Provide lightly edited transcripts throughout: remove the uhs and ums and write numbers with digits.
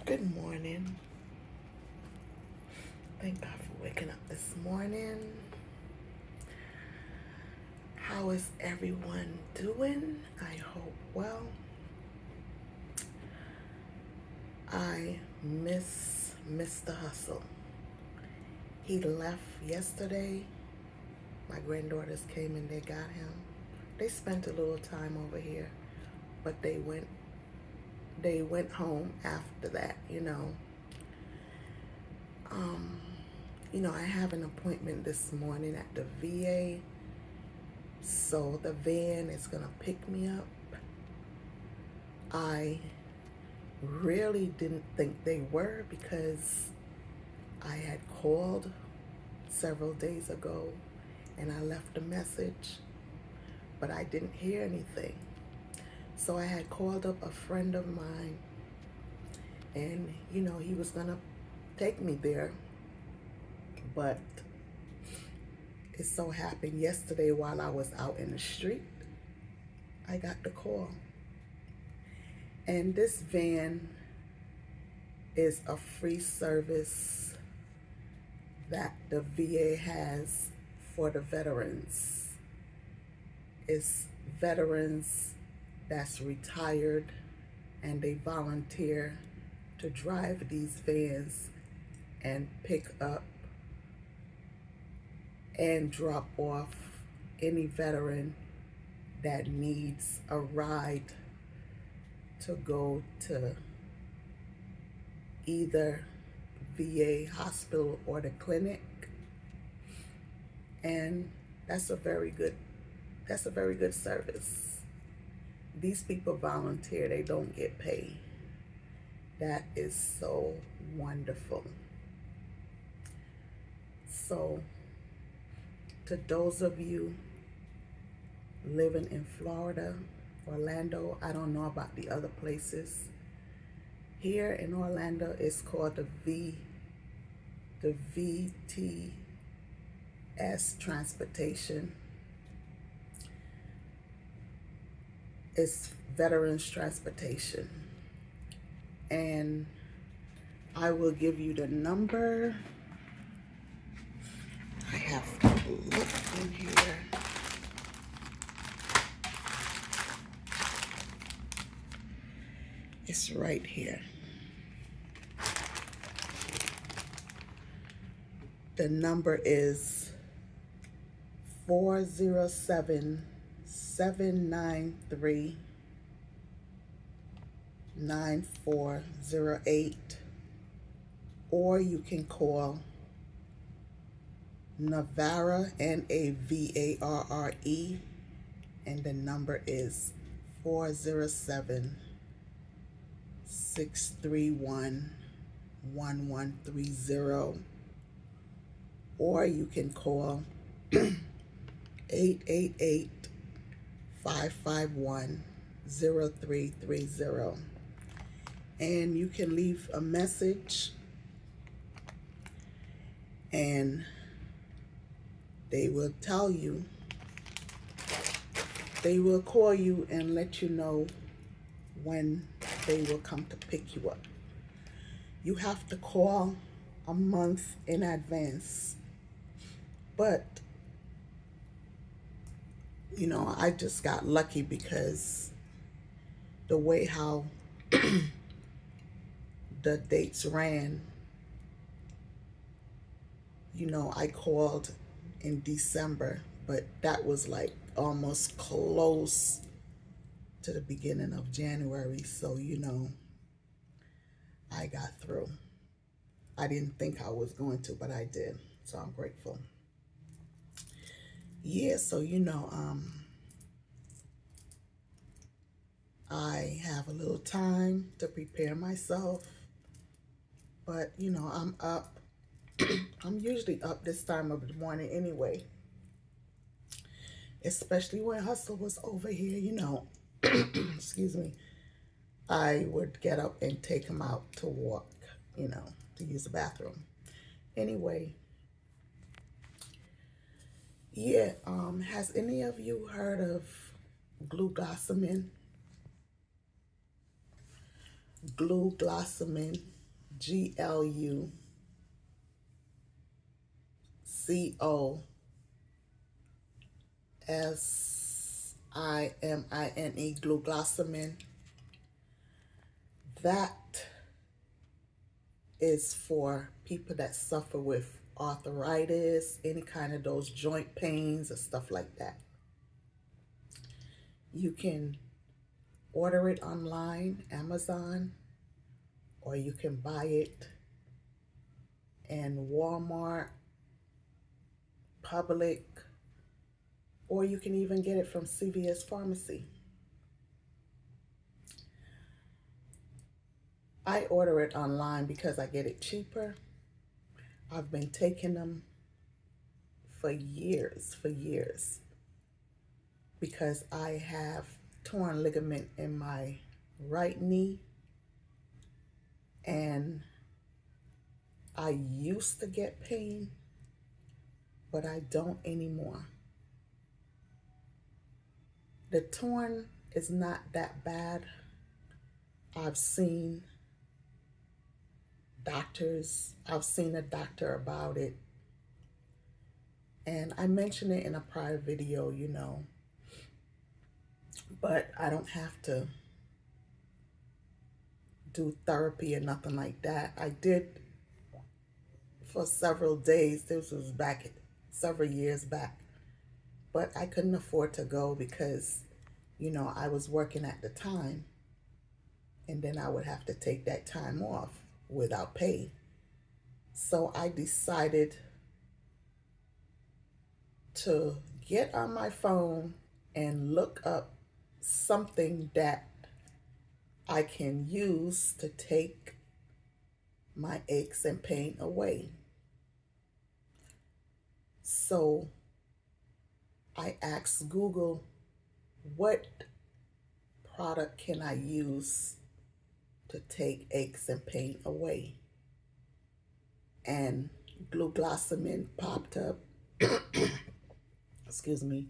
Good morning. Thank God for waking up this morning. How is everyone doing? I hope well. I miss Mr. Hustle. He left yesterday. My granddaughters came and they got him. They spent a little time over here, but they went home after that. Um, I have an appointment this morning at the VA. So the van is gonna pick me up. I really didn't think they were because I had called several days ago and I left a message, but I didn't hear anything. So I had called up a friend of mine and he was gonna take me there, but it so happened yesterday while I was out in the street, I got the call. And this van is a free service that the VA has for the veterans. It's veterans that's retired and they volunteer to drive these vans and pick up and drop off any veteran that needs a ride to go to either VA hospital or the clinic. And that's a very good service. These people volunteer, they don't get paid. That is so wonderful. So to those of you living in Florida, Orlando, I don't know about the other places. Here in Orlando, it's called the VTS Transportation. It's Veterans Transportation. And I will give you the number. I have to look in here. It's right here. The number is 407-793-9408, or you can call Navarre, Navarre, and the number is 407-631-1130, or you can call 888-551-0330, and you can leave a message and they will call you and let you know when they will come to pick you up. You have to call a month in advance. But, I just got lucky because the way how the dates ran, I called in December, but that was like almost close to the beginning of January. So, I got through. I didn't think I was going to, but I did. So I'm grateful. Yeah, so I have a little time to prepare myself, but I'm up. I'm usually up this time of the morning anyway, especially when Hustle was over here, excuse me. I would get up and take him out to walk, to use the bathroom. Anyway, yeah, has any of you heard of glucosamine? Glucosamine. glucosamine, glucosamine. That is for people that suffer with arthritis, any kind of those joint pains or stuff like that. You can order it online, Amazon, or you can buy it in Walmart, Public, or you can even get it from CVS Pharmacy. I order it online because I get it cheaper. I've been taking them for years, because I have torn ligament in my right knee, and I used to get pain, but I don't anymore. The torn is not that bad. I've seen I've seen a doctor about it, and I mentioned it in a prior video, but I don't have to do therapy or nothing like that. I did for several days. This was back several years back, but I couldn't afford to go because, I was working at the time, and then I would have to take that time off without pay. So I decided to get on my phone and look up something that I can use to take my aches and pain away. So I asked Google, what product can I use to take aches and pain away? And glucosamine popped up. Excuse me.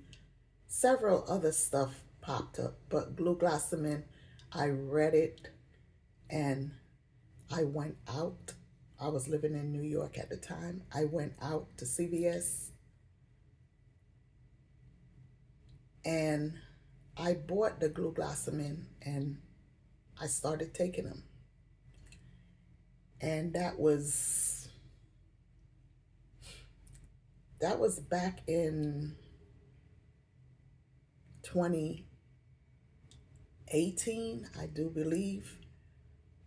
Several other stuff popped up, but glucosamine, I read it, and I went out. I was living in New York at the time. I went out to CVS and I bought the glucosamine and I started taking them. And that was back in 2018, I do believe,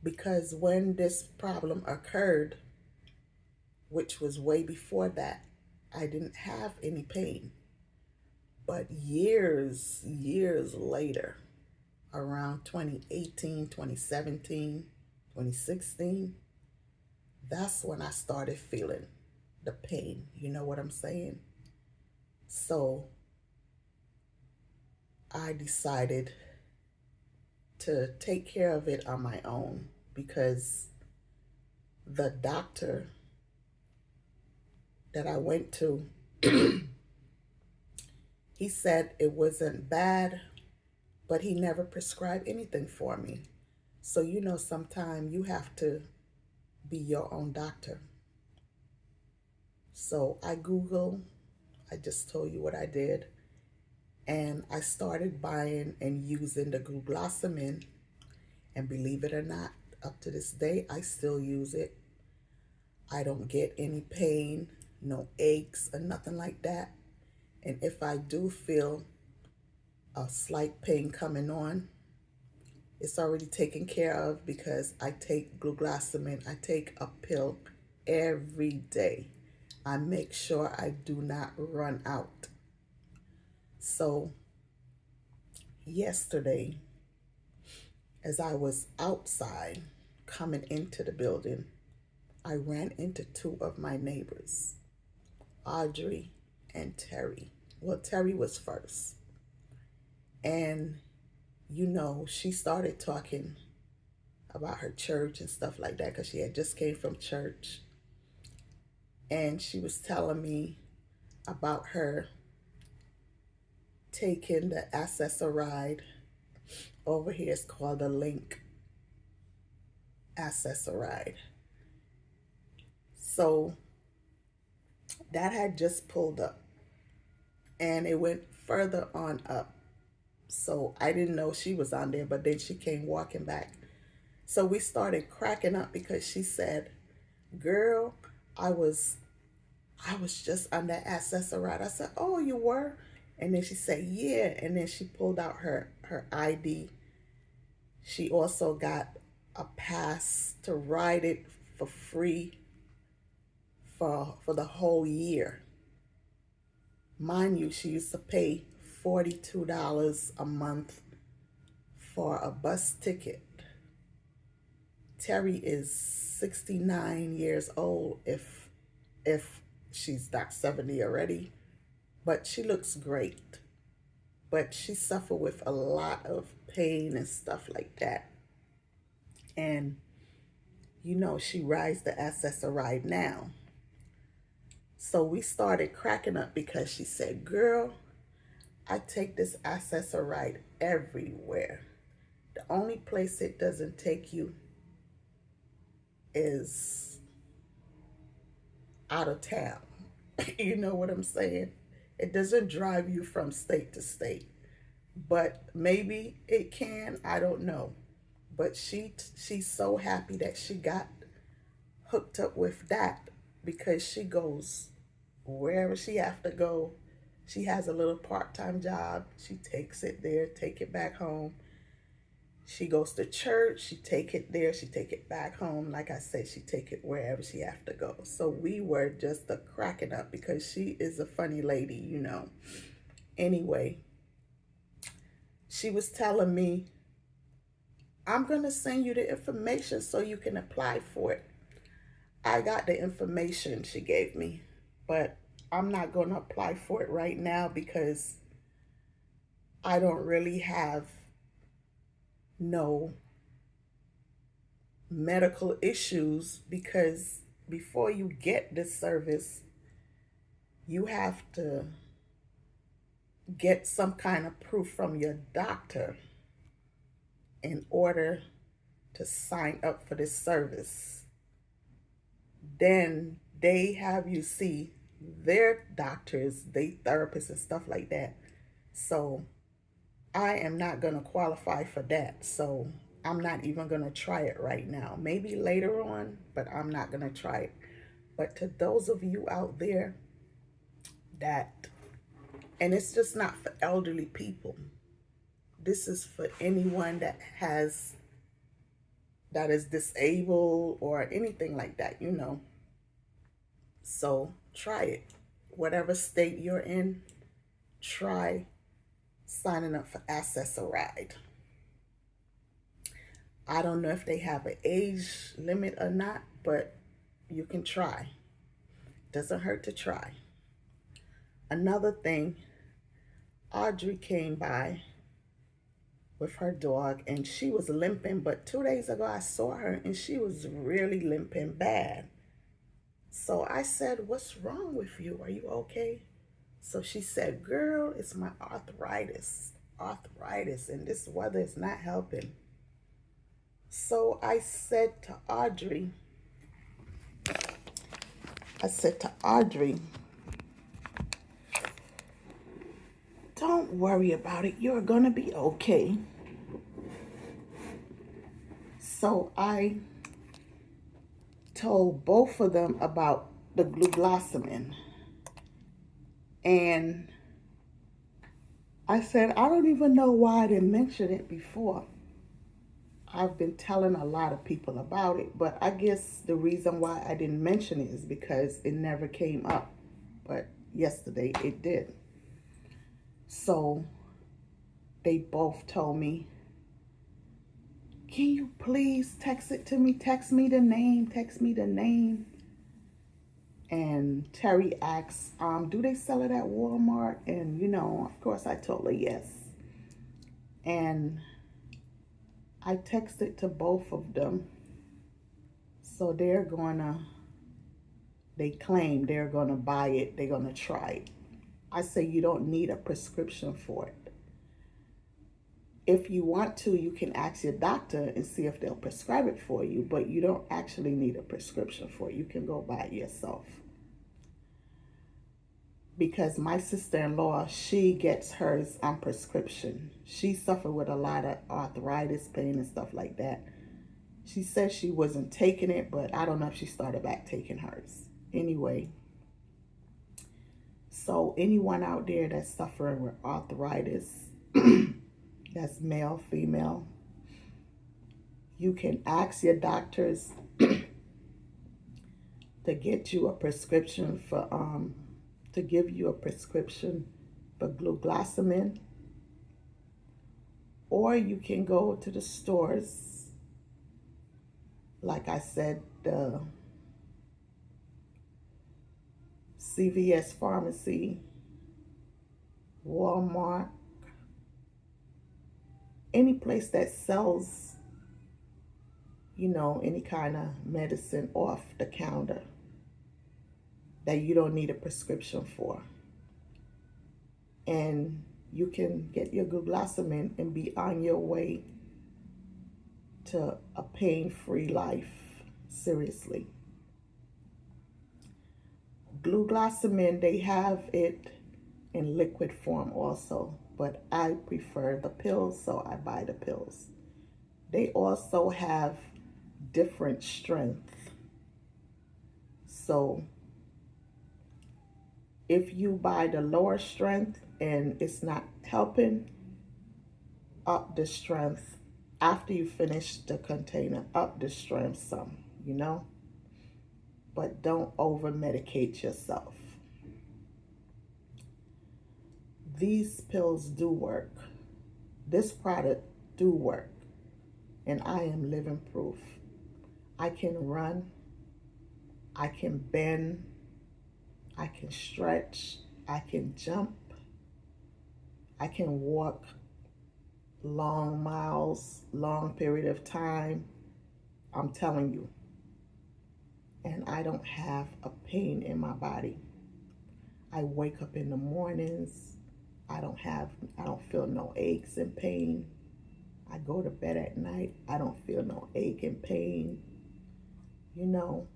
because when this problem occurred, which was way before that, I didn't have any pain. But years later, around 2018, 2017, 2016, that's when I started feeling the pain. You know what I'm saying? So I decided to take care of it on my own, because the doctor that I went to, he said it wasn't bad, but he never prescribed anything for me. So, sometimes you have to be your own doctor. So I just told you what I did, and I started buying and using the glucosamine, and believe it or not, up to this day, I still use it. I don't get any pain, no aches or nothing like that. And if I do feel a slight pain coming on, it's already taken care of, because I take glucosamine. I take a pill every day. I make sure I do not run out. So yesterday, as I was outside coming into the building, I ran into two of my neighbors, Audrey and Terry. Well, Terry was first. And, she started talking about her church and stuff like that, because she had just came from church. And she was telling me about her taking the Access-a-Ride. Over here it's called the Link Access-a-Ride. So that had just pulled up and it went further on up. So I didn't know she was on there, but then she came walking back. So we started cracking up because she said, "Girl, I was I was just on that accessoride." I said, "Oh, you were?" And then she said, "Yeah." And then she pulled out her ID. She also got a pass to ride it for free for the whole year. Mind you, she used to pay $42 a month for a bus ticket. Terry is 69 years old if she's not 70 already, but she looks great. But she suffered with a lot of pain and stuff like that. And she rides the Access-A-Ride now. So we started cracking up because she said, "Girl, I take this Access-A-Ride everywhere. The only place it doesn't take you is out of town." You know what I'm saying? It doesn't drive you from state to state. But maybe it can, I don't know. But she's so happy that she got hooked up with that because she goes wherever she have to go. She has a little part-time job. She takes it there, take it back home. She goes to church, she take it there, she take it back home. Like I said, she take it wherever she have to go. So we were just cracking up because she is a funny lady. Anyway, she was telling me, "I'm going to send you the information so you can apply for it." I got the information she gave me, but I'm not going to apply for it right now because I don't really have no medical issues, because before you get this service, you have to get some kind of proof from your doctor in order to sign up for this service. Then they have you see their doctors, they therapists and stuff like that. So I am not going to qualify for that. So I'm not even going to try it right now. Maybe later on, but I'm not going to try it. But to those of you out there that, and it's just not for elderly people, this is for anyone that is disabled or anything like that. So try it. Whatever state you're in, try signing up for Access-A-Ride. I don't know if they have an age limit or not, but you can try. Doesn't hurt to try. Another thing, Audrey came by with her dog and she was limping, but 2 days ago I saw her and she was really limping bad. So I said, "What's wrong with you? Are you okay?" So she said, "Girl, it's my arthritis. Arthritis, and this weather is not helping." So I said to Audrey, "Don't worry about it. You're going to be okay." So I told both of them about the gluglosamine. And I said, "I don't even know why I didn't mention it before. I've been telling a lot of people about it, but I guess the reason why I didn't mention it is because it never came up. But yesterday it did." So they both told me, "Can you please text it to me? Text me the name. Text me the name." And Terry asks, "Do they sell it at Walmart?" And, of course I told her yes. And I texted to both of them. So they claim they're gonna buy it. They're gonna try it. I say you don't need a prescription for it. If you want to, you can ask your doctor and see if they'll prescribe it for you, but you don't actually need a prescription for it. You can go buy it yourself. Because my sister-in-law, she gets hers on prescription. She suffered with a lot of arthritis, pain, and stuff like that. She said she wasn't taking it, but I don't know if she started back taking hers. Anyway, so anyone out there that's suffering with arthritis, that's male, female, you can ask your doctors to get you a prescription for to give you a prescription for glucosamine, or you can go to the stores, like I said, the CVS Pharmacy, Walmart, any place that sells, you know, any kind of medicine off the counter that you don't need a prescription for. And you can get your glucosamine and be on your way to a pain-free life. Seriously. Glucosamine, they have it in liquid form also, but I prefer the pills, so I buy the pills. They also have different strength. So if you buy the lower strength and it's not helping, up the strength after you finish the container, up the strength some, you know, but don't over medicate yourself. These pills do work. This product do work, and I am living proof. I can run, I can bend, I can stretch, I can jump, I can walk long miles, long period of time. I'm telling you. And I don't have a pain in my body. I wake up in the mornings. I don't feel no aches and pain. I go to bed at night. I don't feel no ache and pain. You know,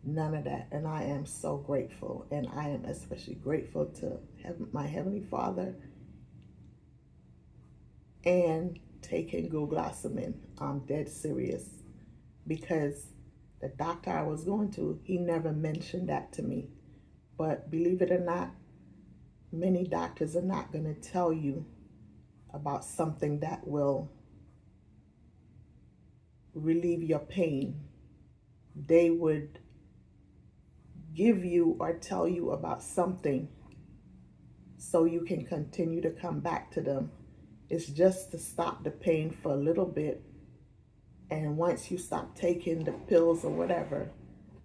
none of that. And I am so grateful. And I am especially grateful to my Heavenly Father and taking glucosamine. I'm dead serious, because the doctor I was going to, he never mentioned that to me. But believe it or not, many doctors are not going to tell you about something that will relieve your pain. They would give you or tell you about something so you can continue to come back to them. It's just to stop the pain for a little bit. And once you stop taking the pills or whatever,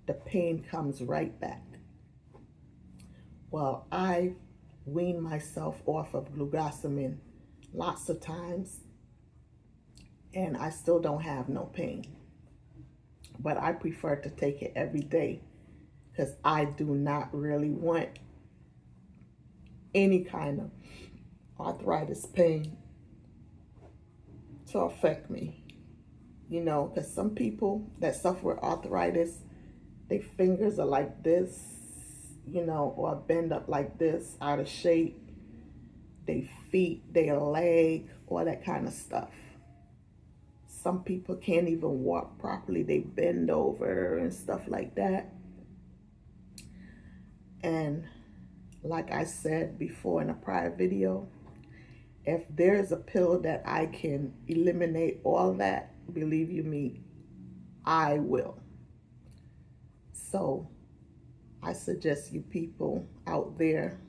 the pain comes right back. Well, I weaned myself off of glucosamine lots of times, and I still don't have no pain. But I prefer to take it every day, because I do not really want any kind of arthritis pain to affect me. You know, because some people that suffer with arthritis, their fingers are like this, you know, or bend up like this, out of shape. Their feet, their leg, all that kind of stuff. Some people can't even walk properly. They bend over and stuff like that. And like I said before in a prior video, if there's a pill that I can eliminate all that, believe you me, I will. So I suggest you people out there,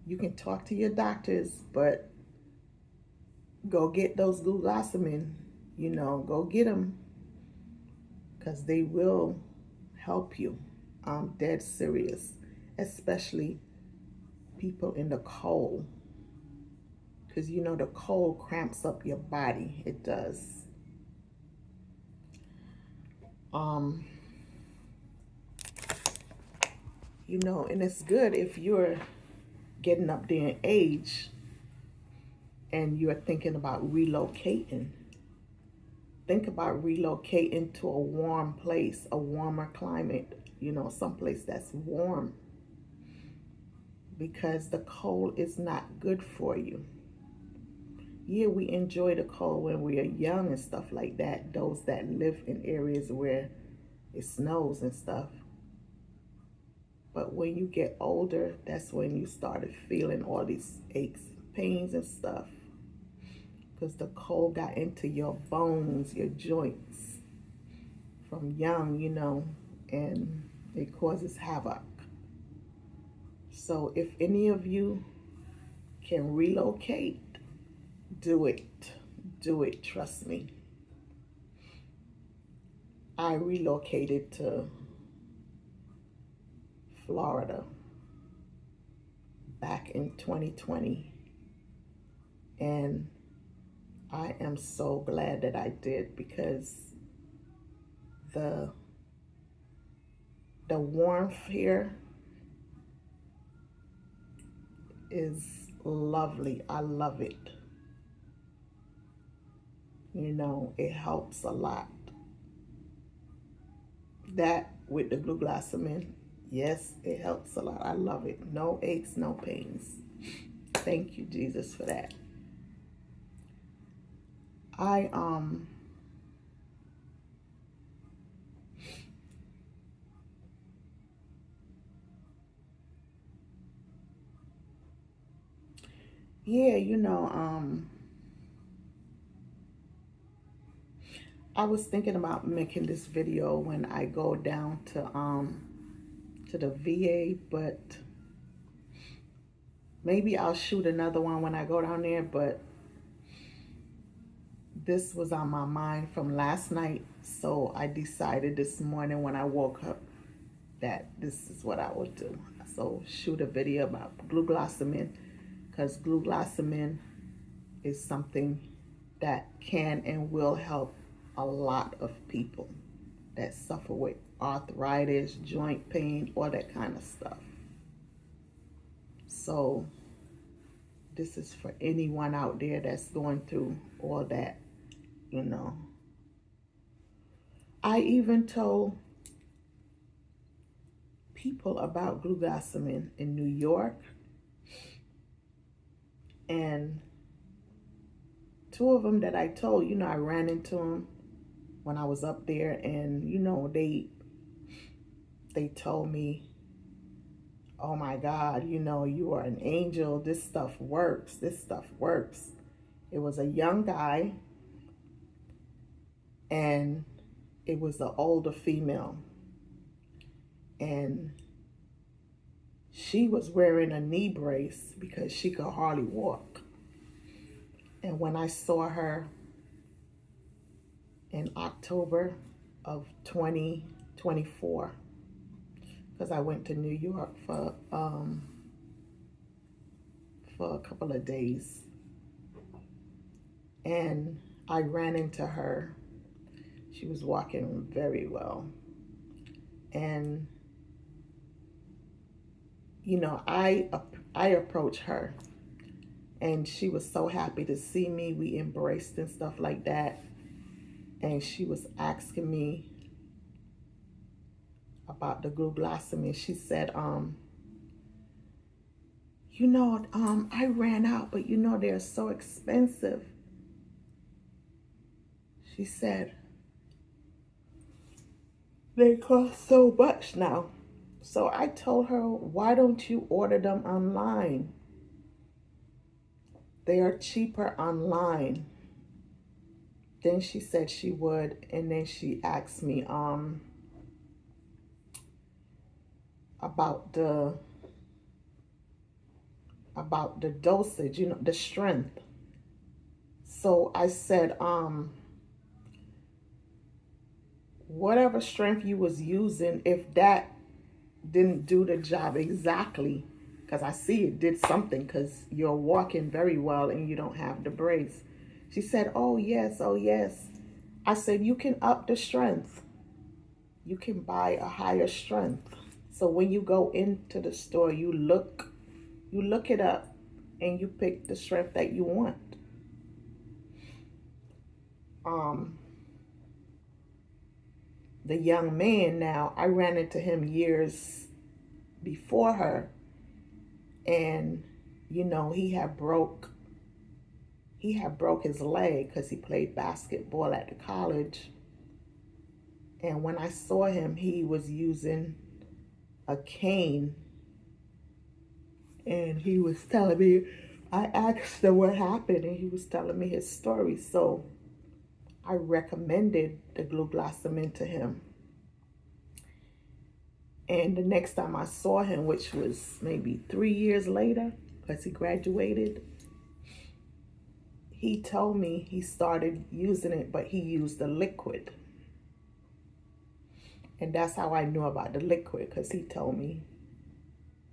you can talk to your doctors, but go get those glucosamine, you know, go get them, because they will help you. I'm dead serious, especially people in the cold, because you know the cold cramps up your body. It does. You know, and it's good if you're getting up there in age and you're thinking about relocating, think about relocating to a warm place, a warmer climate, someplace that's warm, because the cold is not good for you. Yeah, we enjoy the cold when we are young and stuff like that, those that live in areas where it snows and stuff. But when you get older, that's when you started feeling all these aches and pains and stuff, because the cold got into your bones, your joints from young, and it causes havoc. So if any of you can relocate, do it. Do it, trust me. I relocated to Florida back in 2020, and I am so glad that I did, because the warmth here is lovely. I love it. It helps a lot. That with the glucosamine, yes, it helps a lot. I love it. No aches, no pains. Thank you, Jesus, for that. Yeah, I was thinking about making this video when I go down to the VA, but maybe I'll shoot another one when I go down there. But this was on my mind from last night, so I decided this morning when I woke up that this is what I would do. So shoot a video about glucosamine, because glucosamine is something that can and will help a lot of people that suffer with arthritis, joint pain, all that kind of stuff. So this is for anyone out there that's going through all that, I even told people about glucosamine in New York, and two of them that I told, I ran into them when I was up there, and they told me, oh my God, you are an angel. This stuff works. This stuff works. It was a young guy, and it was an older female, and she was wearing a knee brace because she could hardly walk. And when I saw her in October of 2024, because I went to New York for a couple of days, and I ran into her. She was walking very well, and I approached her, and she was so happy to see me. We embraced and stuff like that, and she was asking me about the glucosamine. She said, I ran out, but they're so expensive. She said, they cost so much now. So I told her, why don't you order them online? They are cheaper online. Then she said she would, and then she asked me about the dosage, the strength. So I said, whatever strength you was using, if that didn't do the job exactly, because I see it did something, because you're walking very well and you don't have the brace. She said, oh yes, oh yes. I said, you can up the strength. You can buy a higher strength. So when you go into the store, you look You look it up and you pick the shrimp that you want. Um, the young man now, I ran into him years before her, and he had broke his leg because he played basketball at the college. And when I saw him, he was using a cane, and he was telling me, I asked him what happened, and he was telling me his story. So I recommended the glucosamine to him. And the next time I saw him, which was maybe 3 years later, because he graduated, he told me he started using it, but he used the liquid. And that's how I knew about the liquid, because he told me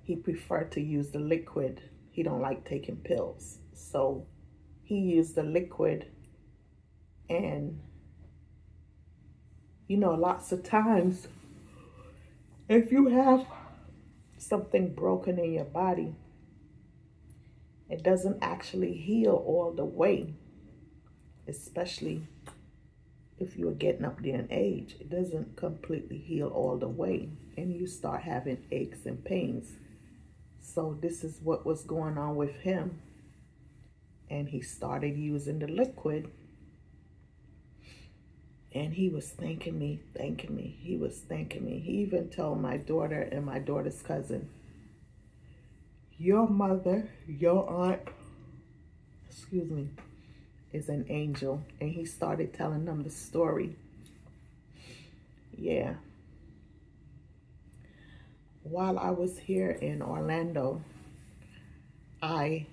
he preferred to use the liquid. He don't like taking pills. So he used the liquid. And, lots of times, if you have something broken in your body, it doesn't actually heal all the way, especially if you're getting up there in age. It doesn't completely heal all the way, and you start having aches and pains. So this is what was going on with him, and he started using the liquid, and he was thanking me. He was thanking me. He even told my daughter and my daughter's cousin, your mother, your aunt, is an angel. And he started telling them the story. Yeah. While I was here in Orlando, I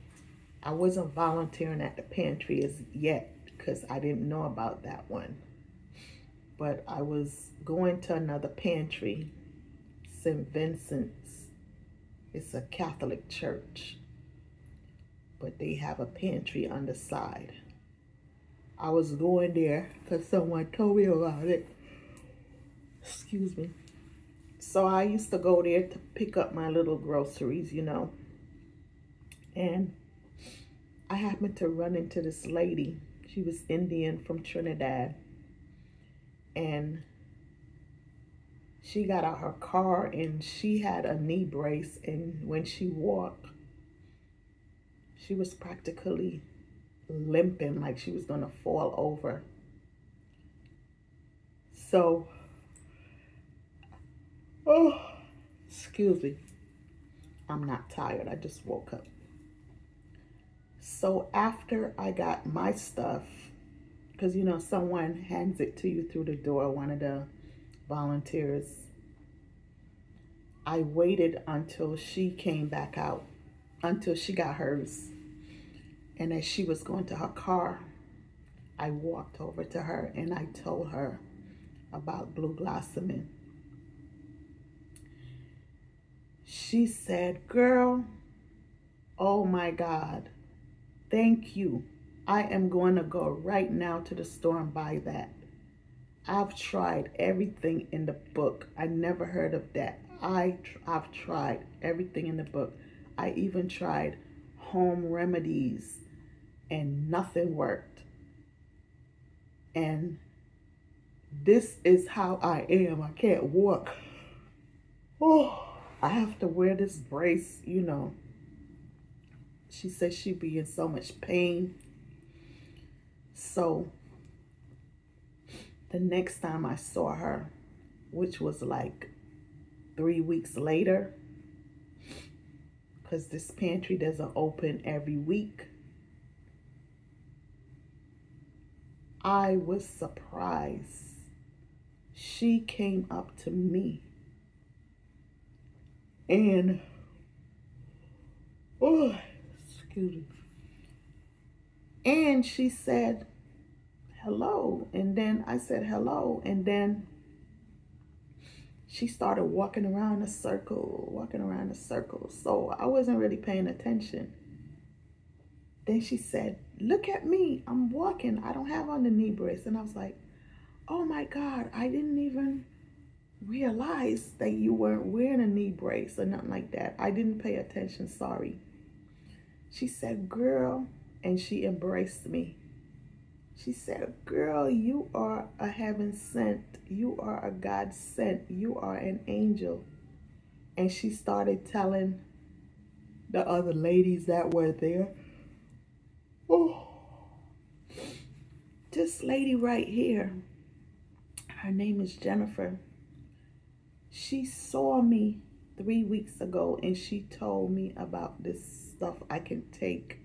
wasn't volunteering at the pantry as yet because I didn't know about that one. But I was going to another pantry, St. Vincent's. It's a Catholic church, but they have a pantry on the side. I was going there because someone told me about it. So I used to go there to pick up my little groceries, And I happened to run into this lady. She was Indian from Trinidad. And she got out her car and she had a knee brace. And when she walked, she was practically limping, like she was going to fall over. So, I'm not tired. I just woke up. So after I got my stuff, because someone hands it to you through the door, one of the volunteers, I waited until she came back out, until she got hers. And as she was going to her car, I walked over to her and I told her about glucosamine. She said, girl, oh my God, thank you. I am going to go right now to the store and buy that. I've tried everything in the book. I never heard of that. I've tried everything in the book. I even tried home remedies and nothing worked. And this is how I am. I can't walk. I have to wear this brace, She said she'd be in so much pain. So the next time I saw her, which was like 3 weeks later, because this pantry doesn't open every week, I was surprised. She came up to me and, and she said, hello. And then I said, hello. And then she started walking around a circle. So I wasn't really paying attention. Then she said, look at me. I'm walking. I don't have on the knee brace. And I was like, oh my God, I didn't even realize that you weren't wearing a knee brace or nothing like that. I didn't pay attention. Sorry. She said, girl, and she embraced me. She said, girl, you are a heaven sent. You are a God sent. You are an angel. And she started telling the other ladies that were there, oh, this lady right here, her name is Jennifer. She saw me 3 weeks ago and she told me about this stuff I can take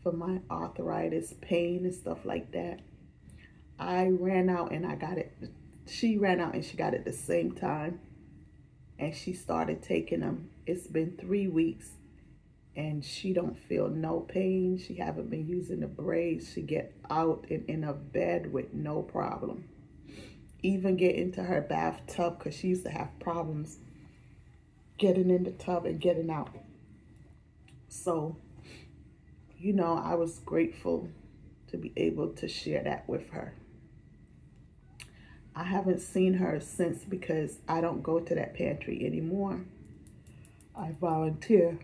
for my arthritis, pain, and stuff like that. I ran out and I got it. She ran out and she got it the same time. And she started taking them. It's been 3 weeks and she don't feel no pain. She haven't been using the braids. She get out and in a bed with no problem. Even get into her bathtub, because she used to have problems getting in the tub and getting out. So, you know, I was grateful to be able to share that with her. I haven't seen her since because I don't go to that pantry anymore. I volunteer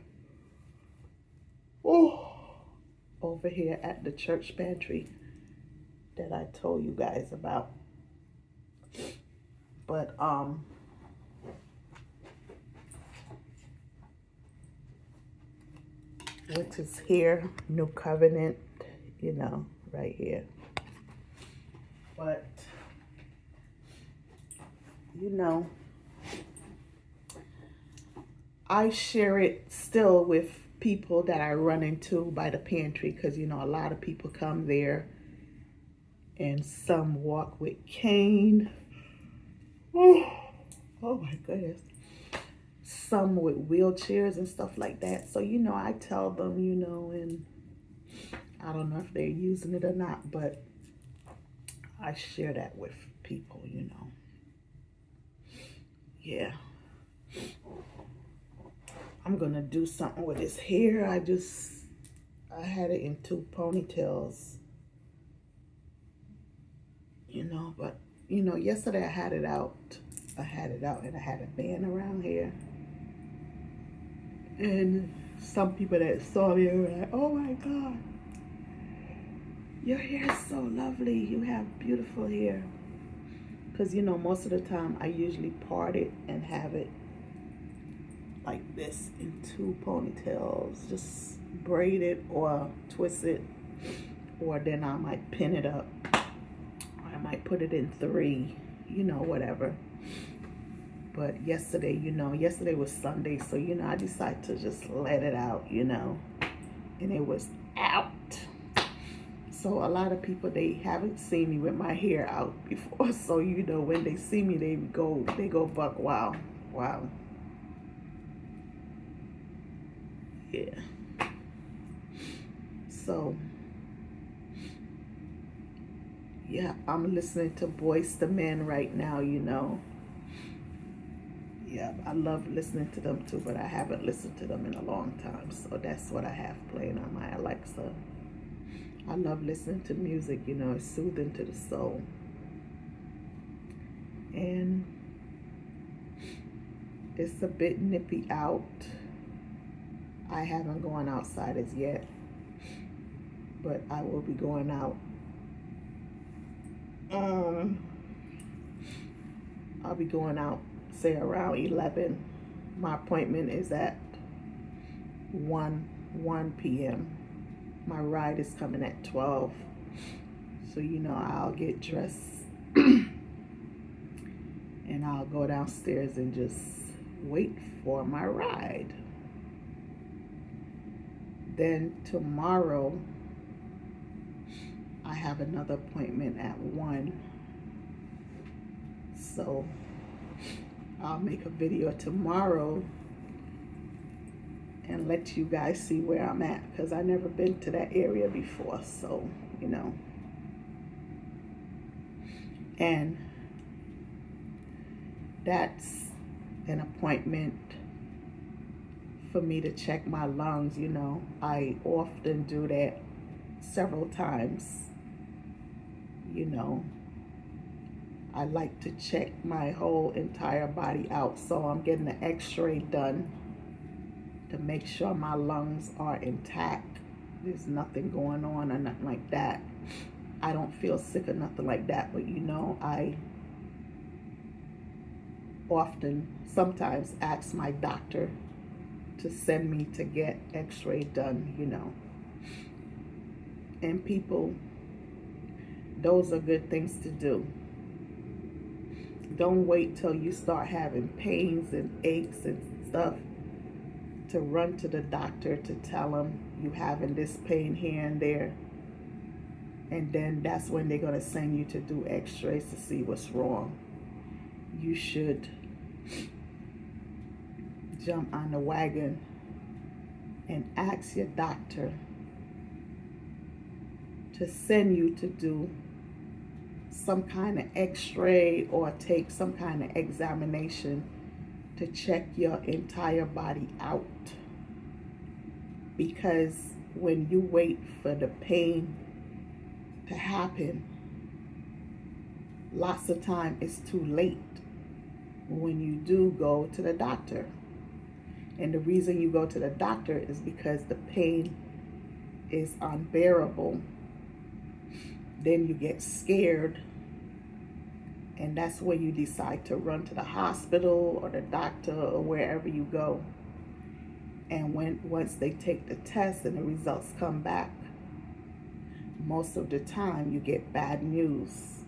over here at the church pantry that I told you guys about. But which is here, New Covenant, you know, right here. But you know, I share it still with people that I run into by the pantry, because you know a lot of people come there and some walk with cane. Oh my goodness. Some with wheelchairs and stuff like that. So, you know, I tell them, you know, and I don't know if they're using it or not, but I share that with people, you know. Yeah. I'm going to do something with his hair. I had it in 2 ponytails, you know, but, you know, yesterday I had it out and I had a band around here. And some people that saw me were like, oh my God, your hair is so lovely. You have beautiful hair. Because, you know, most of the time I usually part it and have it like this in 2 ponytails. Just braid it or twist it. Or then I might pin it up. Or I might put it in 3, you know, whatever. But yesterday, you know, yesterday was Sunday, so, you know, I decided to just let it out, you know, and it was out. So a lot of people, they haven't seen me with my hair out before. So, you know, when they see me, they go buck wow. Wow. Yeah. So, yeah, I'm listening to Boyz II Men right now, you know. Yeah, I love listening to them too, but I haven't listened to them in a long time. So that's what I have playing on my Alexa. I love listening to music, you know, it's soothing to the soul. And it's a bit nippy out. I haven't gone outside as yet, but I will be going out. I'll be going out, say around 11. My appointment is at 1 p.m. My ride is coming at 12. So, you know, I'll get dressed and I'll go downstairs and just wait for my ride. Then tomorrow, I have another appointment at 1. So I'll make a video tomorrow and let you guys see where I'm at, because I've never been to that area before. So, you know. And that's an appointment for me to check my lungs, you know. I often do that several times, you know. I like to check my whole entire body out. So I'm getting an x-ray done to make sure my lungs are intact. There's nothing going on or nothing like that. I don't feel sick or nothing like that, but I often sometimes ask my doctor to send me to get x-ray done. And people, those are good things to do. Don't wait till you start having pains and aches and stuff to run to the doctor to tell them you having this pain here and there. And then that's when they're going to send you to do x-rays to see what's wrong. You should jump on the wagon and ask your doctor to send you to do some kind of x-ray or take some kind of examination to check your entire body out. Because when you wait for the pain to happen, lots of time it's too late when you do go to the doctor. And the reason you go to the doctor is because the pain is unbearable. Then you get scared, and that's when you decide to run to the hospital or the doctor or wherever you go. And once they take the test and the results come back, most of the time you get bad news.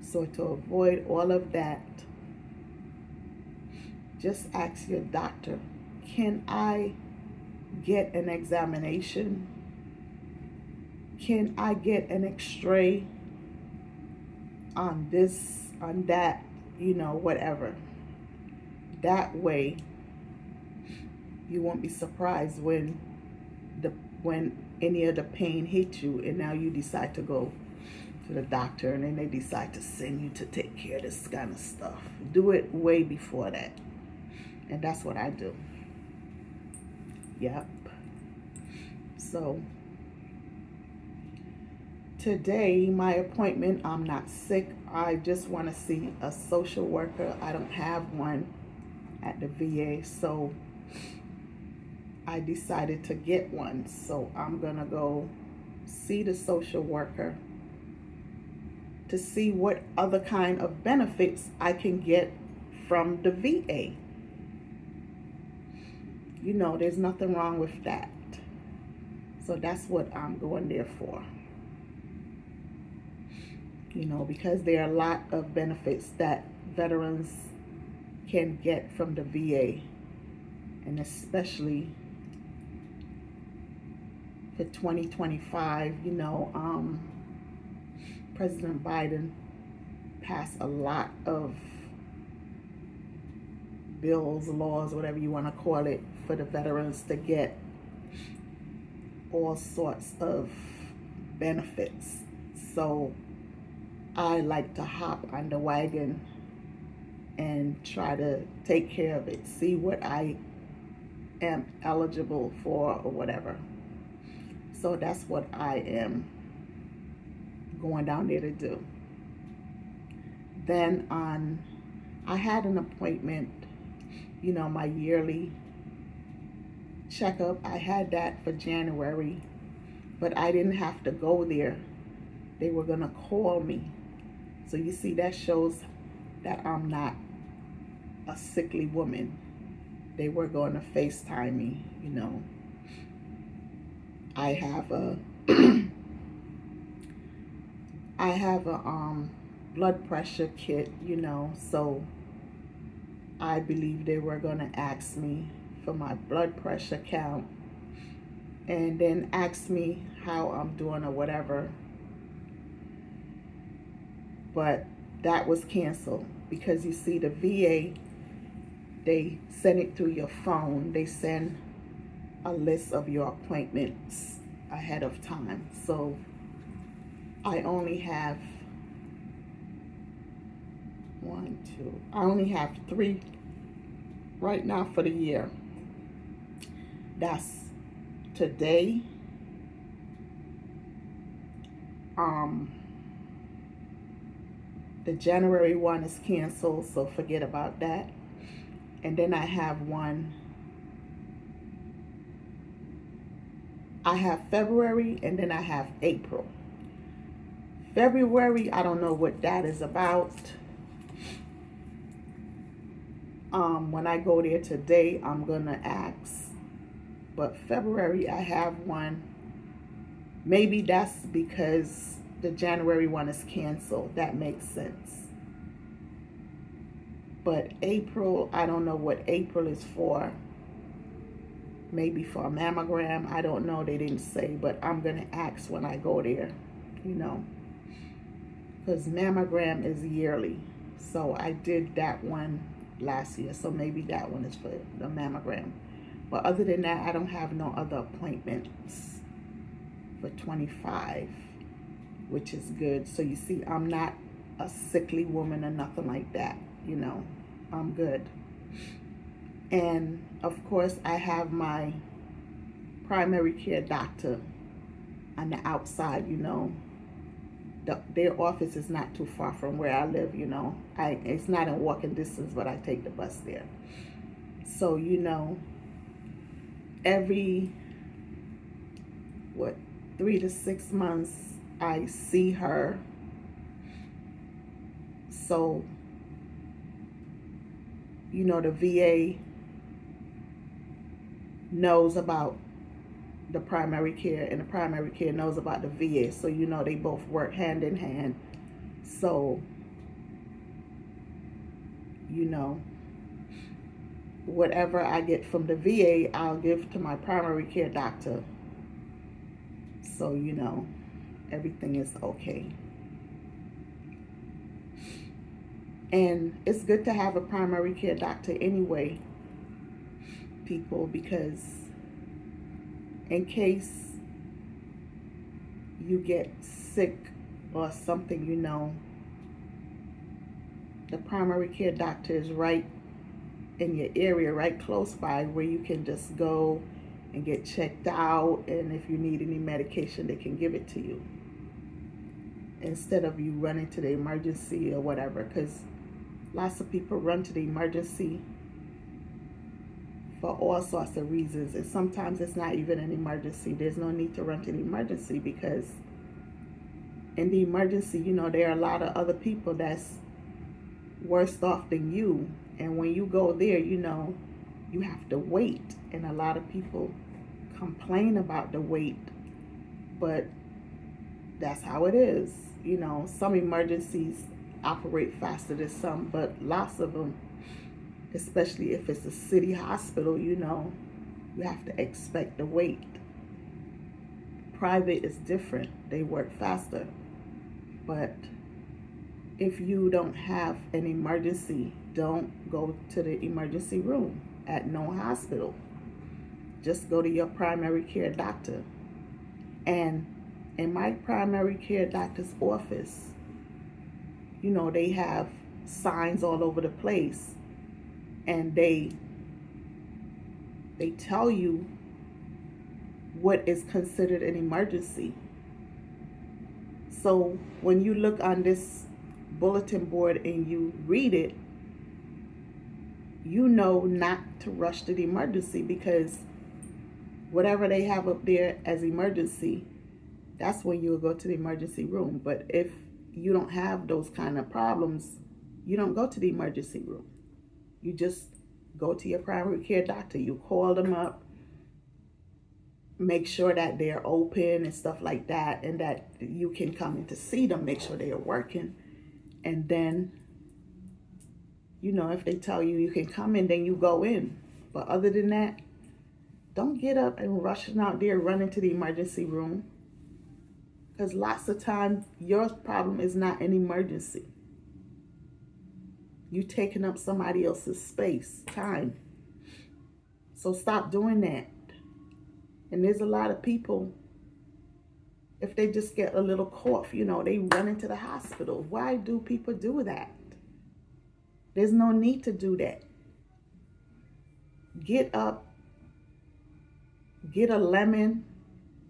So to avoid all of that, just ask your doctor, can I get an examination? Can I get an x-ray on this, on that, whatever. That way you won't be surprised when any of the pain hits you and now you decide to go to the doctor and then they decide to send you to take care of this kind of stuff. Do it way before that. And that's what I do. Yep. So today, my appointment, I'm not sick. I just want to see a social worker. I don't have one at the VA, so I decided to get one. So I'm going to go see the social worker to see what other kind of benefits I can get from the VA. There's nothing wrong with that. So that's what I'm going there for. Because there are a lot of benefits that veterans can get from the VA. And especially for 2025, President Biden passed a lot of bills, laws, whatever you want to call it, for the veterans to get all sorts of benefits. So I like to hop on the wagon and try to take care of it, see what I am eligible for or whatever. So that's what I am going down there to do. Then I had an appointment, my yearly checkup. I had that for January, but I didn't have to go there. They were going to call me. So you see, that shows that I'm not a sickly woman. They were going to FaceTime me, I have a blood pressure kit, so I believe they were going to ask me for my blood pressure count and then ask me how I'm doing or whatever. But that was canceled because you see, the VA, they send it through your phone. They send a list of your appointments ahead of time. So I only have I only have 3 right now for the year. That's today, the January one is canceled, so forget about that. And then I have one I have February and then I have April. February, I don't know what that is about. When I go there today, I'm gonna ask. But February, I have one. Maybe that's because the January one is canceled. That makes sense. But April, I don't know what April is for. Maybe for a mammogram. I don't know. They didn't say, but I'm going to ask when I go there, you know, because mammogram is yearly. So I did that one last year. So maybe that one is for the mammogram. But other than that, I don't have no other appointments for 25, which is good. So you see, I'm not a sickly woman or nothing like that, you know. I'm good. And of course, I have my primary care doctor on the outside, you know. Their office is not too far from where I live, you know. It's not in walking distance, but I take the bus there. So, you know, every, 3 to 6 months, I see her. So, you know, the VA knows about the primary care and the primary care knows about the VA. So, you know, they both work hand in hand. So, you know, whatever I get from the VA, I'll give to my primary care doctor. So, you know, everything is okay. And it's good to have a primary care doctor anyway, people, because in case you get sick or something, you know, the primary care doctor is right in your area, right close by, where you can just go and get checked out, and if you need any medication, they can give it to you instead of you running to the emergency or whatever, because lots of people run to the emergency for all sorts of reasons, and sometimes it's not even an emergency. There's no need to run to the emergency, because in the emergency, you know, there are a lot of other people that's worse off than you, and when you go there, you know, you have to wait, and a lot of people complain about the wait, but that's how it is. You know, some emergencies operate faster than some, but lots of them, especially if it's a city hospital, you know, you have to expect the wait. Private is different. They work faster. But if you don't have an emergency, don't go to the emergency room at no hospital. Just go to your primary care doctor. And in my primary care doctor's office, you know, they have signs all over the place, and they tell you what is considered an emergency. So when you look on this bulletin board and you read it, you know not to rush to the emergency, because whatever they have up there as emergency, that's when you'll go to the emergency room. But if you don't have those kind of problems, you don't go to the emergency room. You just go to your primary care doctor. You call them up, make sure that they're open and stuff like that, and that you can come in to see them, make sure they are working. And then, you know, if they tell you you can come in, then you go in. But other than that, don't get up and rushing out there, running to the emergency room, because lots of times your problem is not an emergency. You taking up somebody else's space, time. So stop doing that. And there's a lot of people, if they just get a little cough, you know, they run into the hospital. Why do people do that? There's no need to do that. Get up, get a lemon.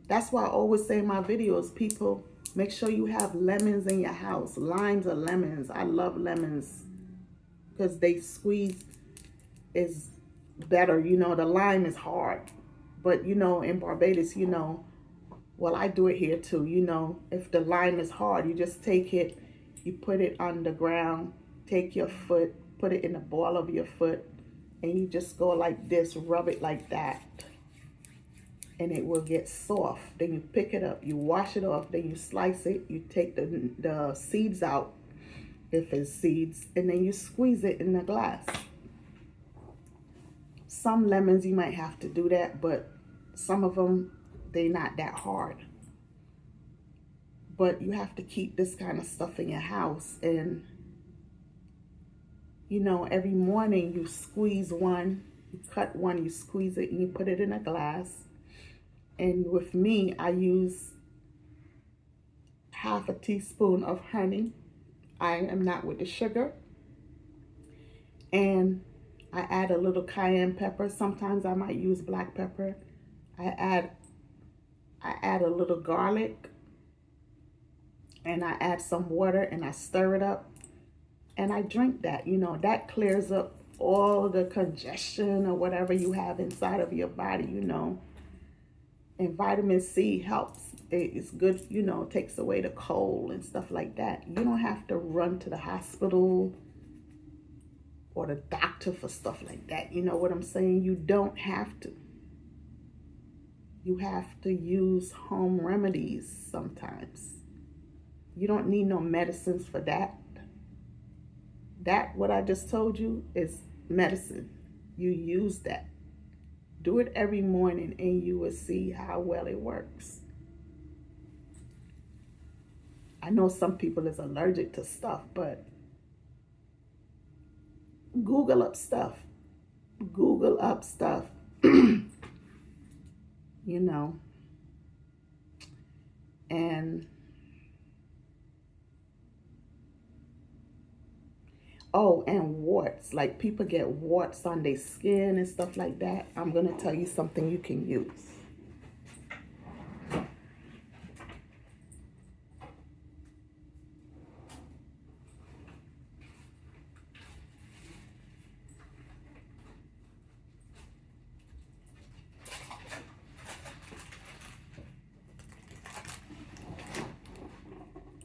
That's why I always say in my videos, people, make sure you have lemons in your house. Limes or lemons. I love lemons because they squeeze is better. You know, the lime is hard. But, you know, in Barbados, you know, Well, I do it here too. You know, if the lime is hard, you just take it, you put it on the ground, take your foot, put it in the ball of your foot, and you just go like this, rub it like that, and it will get soft. Then you pick it up, you wash it off, then you slice it, you take the seeds out, if it's seeds, and then you squeeze it in the glass. Some lemons you might have to do that, but some of them, they not that hard. But you have to keep this kind of stuff in your house. And you know, every morning you squeeze one, you cut one, you squeeze it, and you put it in a glass. And with me, I use half a teaspoon of honey. I am not with the sugar. And I add a little cayenne pepper. Sometimes I might use black pepper. I add a little garlic, and I add some water, and I stir it up, and I drink that. You know, that clears up all the congestion or whatever you have inside of your body, you know. And vitamin C helps. It's good, you know, takes away the cold and stuff like that. You don't have to run to the hospital or the doctor for stuff like that. You know what I'm saying? You don't have to. You have to use home remedies sometimes. You don't need no medicines for that. That, what I just told you, is medicine. You use that. Do it every morning and you will see how well it works. I know some people is allergic to stuff, but Google up stuff. Google up stuff. You know. And oh, and warts. Like people get warts on their skin and stuff like that. I'm going to tell you something you can use.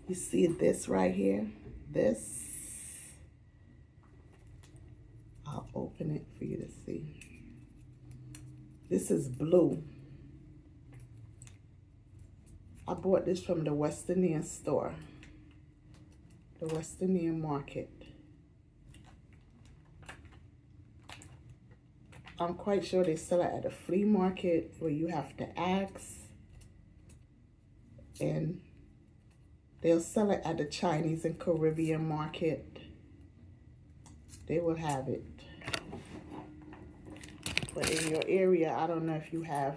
You see this right here? This. I'll open it for you to see. This is blue. I bought this from the West Indian store. The West Indian market. I'm quite sure they sell it at a flea market where you have to ask. And they'll sell it at the Chinese and Caribbean market. They will have it. But in your area, I don't know if you have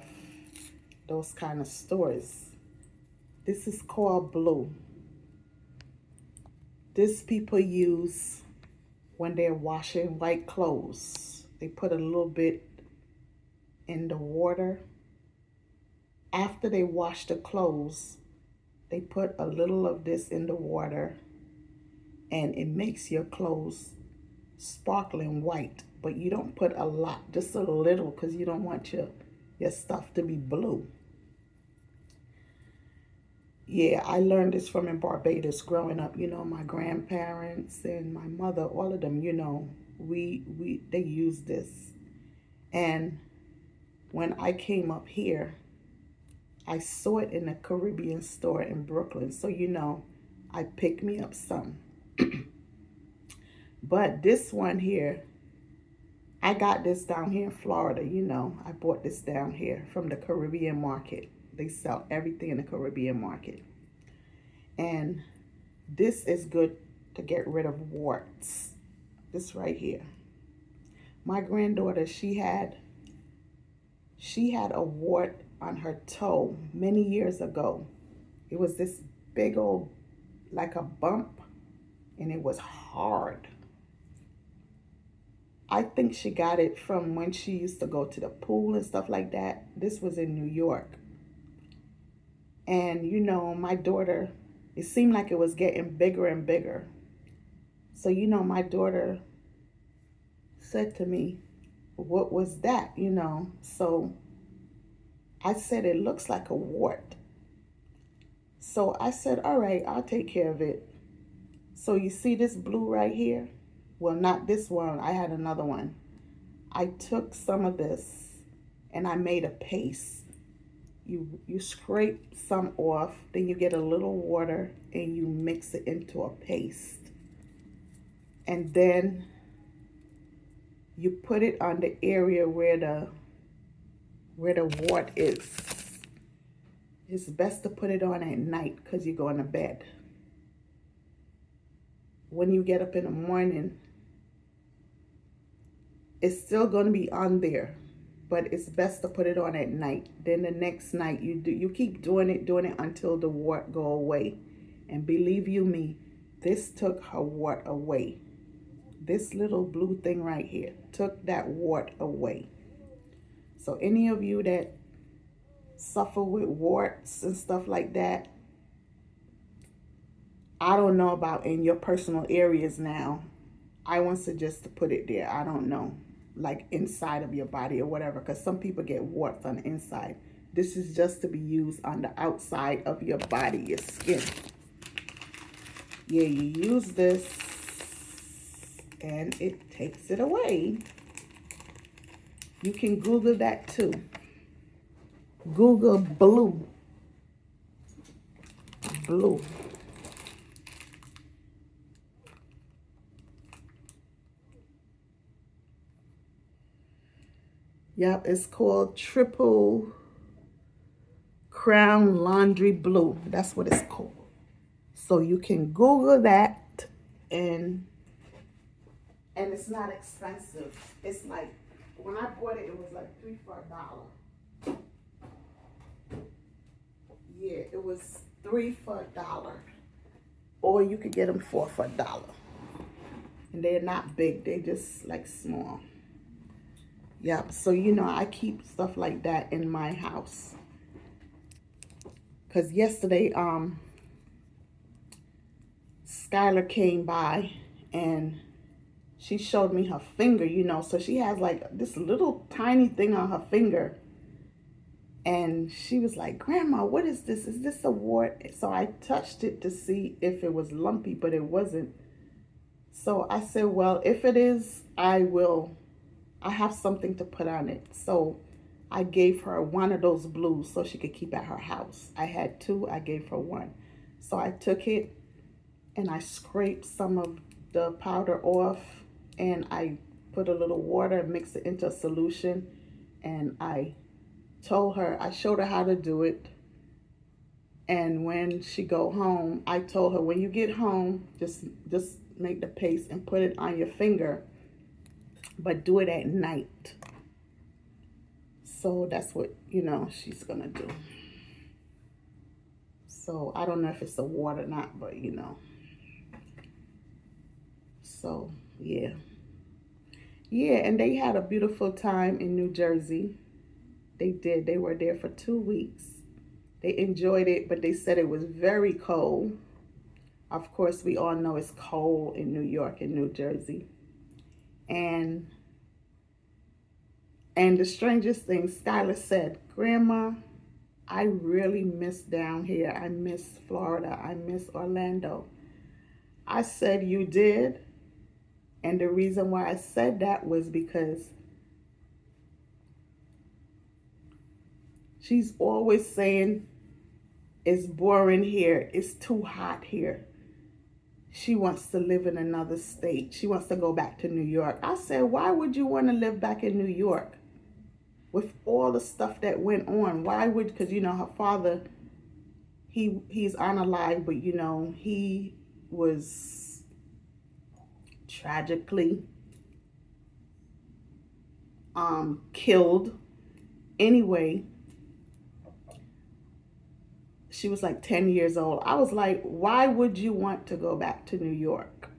those kind of stores. This is called blue. This people use when they're washing white clothes. They put a little bit in the water. After they wash the clothes, they put a little of this in the water, and it makes your clothes sparkling white. But you don't put a lot, just a little, because you don't want your stuff to be blue. Yeah, I learned this from in Barbados growing up. You know, my grandparents and my mother, all of them, you know, they use this. And when I came up here, I saw it in a Caribbean store in Brooklyn. So, you know, I picked me up some. But this one here, I got this down here in Florida, you know. I bought this down here from the Caribbean market. They sell everything in the Caribbean market. And this is good to get rid of warts. This right here. My granddaughter, she had a wart on her toe many years ago. It was this big old, like a bump, and it was hard. I think she got it from when she used to go to the pool and stuff like that. This was in New York. And, you know, my daughter, it seemed like it was getting bigger and bigger. So, you know, my daughter said to me, what was that, you know? So I said, it looks like a wart. So I said, all right, I'll take care of it. So you see this blue right here? Well, not this one. I had another one. I took some of this and I made a paste. You scrape some off, then you get a little water and you mix it into a paste. And then you put it on the area where the wart is. It's best to put it on at night because you're going to bed. When you get up in the morning, it's still going to be on there, but it's best to put it on at night. Then the next night you keep doing it until the wart go away. And believe you me, this took her wart away. This little blue thing right here took that wart away. So any of you that suffer with warts and stuff like that, I don't know about in your personal areas now. I won't suggest to put it there. I don't know, like inside of your body or whatever, because some people get warts on the inside. This is just to be used on the outside of your body, your skin. Yeah, you use this and it takes it away. You can Google that too. Google blue. Blue. Yep, it's called Triple Crown Laundry Blue. That's what it's called. So you can Google that, and it's not expensive. It's like, when I bought it, it was like 3 for $1. Yeah, it was 3 for $1. Or you could get them 4 for $1. And they're not big, they're just like small. Yep, so you know, I keep stuff like that in my house. Because yesterday, Skylar came by and she showed me her finger, you know. So she has like this little tiny thing on her finger. And she was like, Grandma, what is this? Is this a wart? So I touched it to see if it was lumpy, but it wasn't. So I said, well, if it is, I have something to put on it. So I gave her one of those blues so she could keep at her house. I had 2, I gave her 1. So I took it and I scraped some of the powder off and I put a little water, mixed it into a solution, and I showed her how to do it. And when she go home, I told her, when you get home, just make the paste and put it on your finger, but do it at night. So that's what, you know, she's gonna do. So I don't know if it's a wart or not, but you know. So yeah, and they had a beautiful time in New Jersey. They did. They were there for 2 weeks. They enjoyed it, but they said it was very cold. Of course, we all know it's cold in New York and New Jersey. And the strangest thing, Skylar said, Grandma, I really miss down here. I miss Florida. I miss Orlando. I said, you did? And the reason why I said that was because she's always saying, it's boring here. It's too hot here. She wants to live in another state. She wants to go back to New York. I said, why would you want to live back in New York? With all the stuff that went on, why would, because you know, her father, he's unalive, but you know, he was tragically killed. Anyway, she was like 10 years old. I was like, why would you want to go back to New York?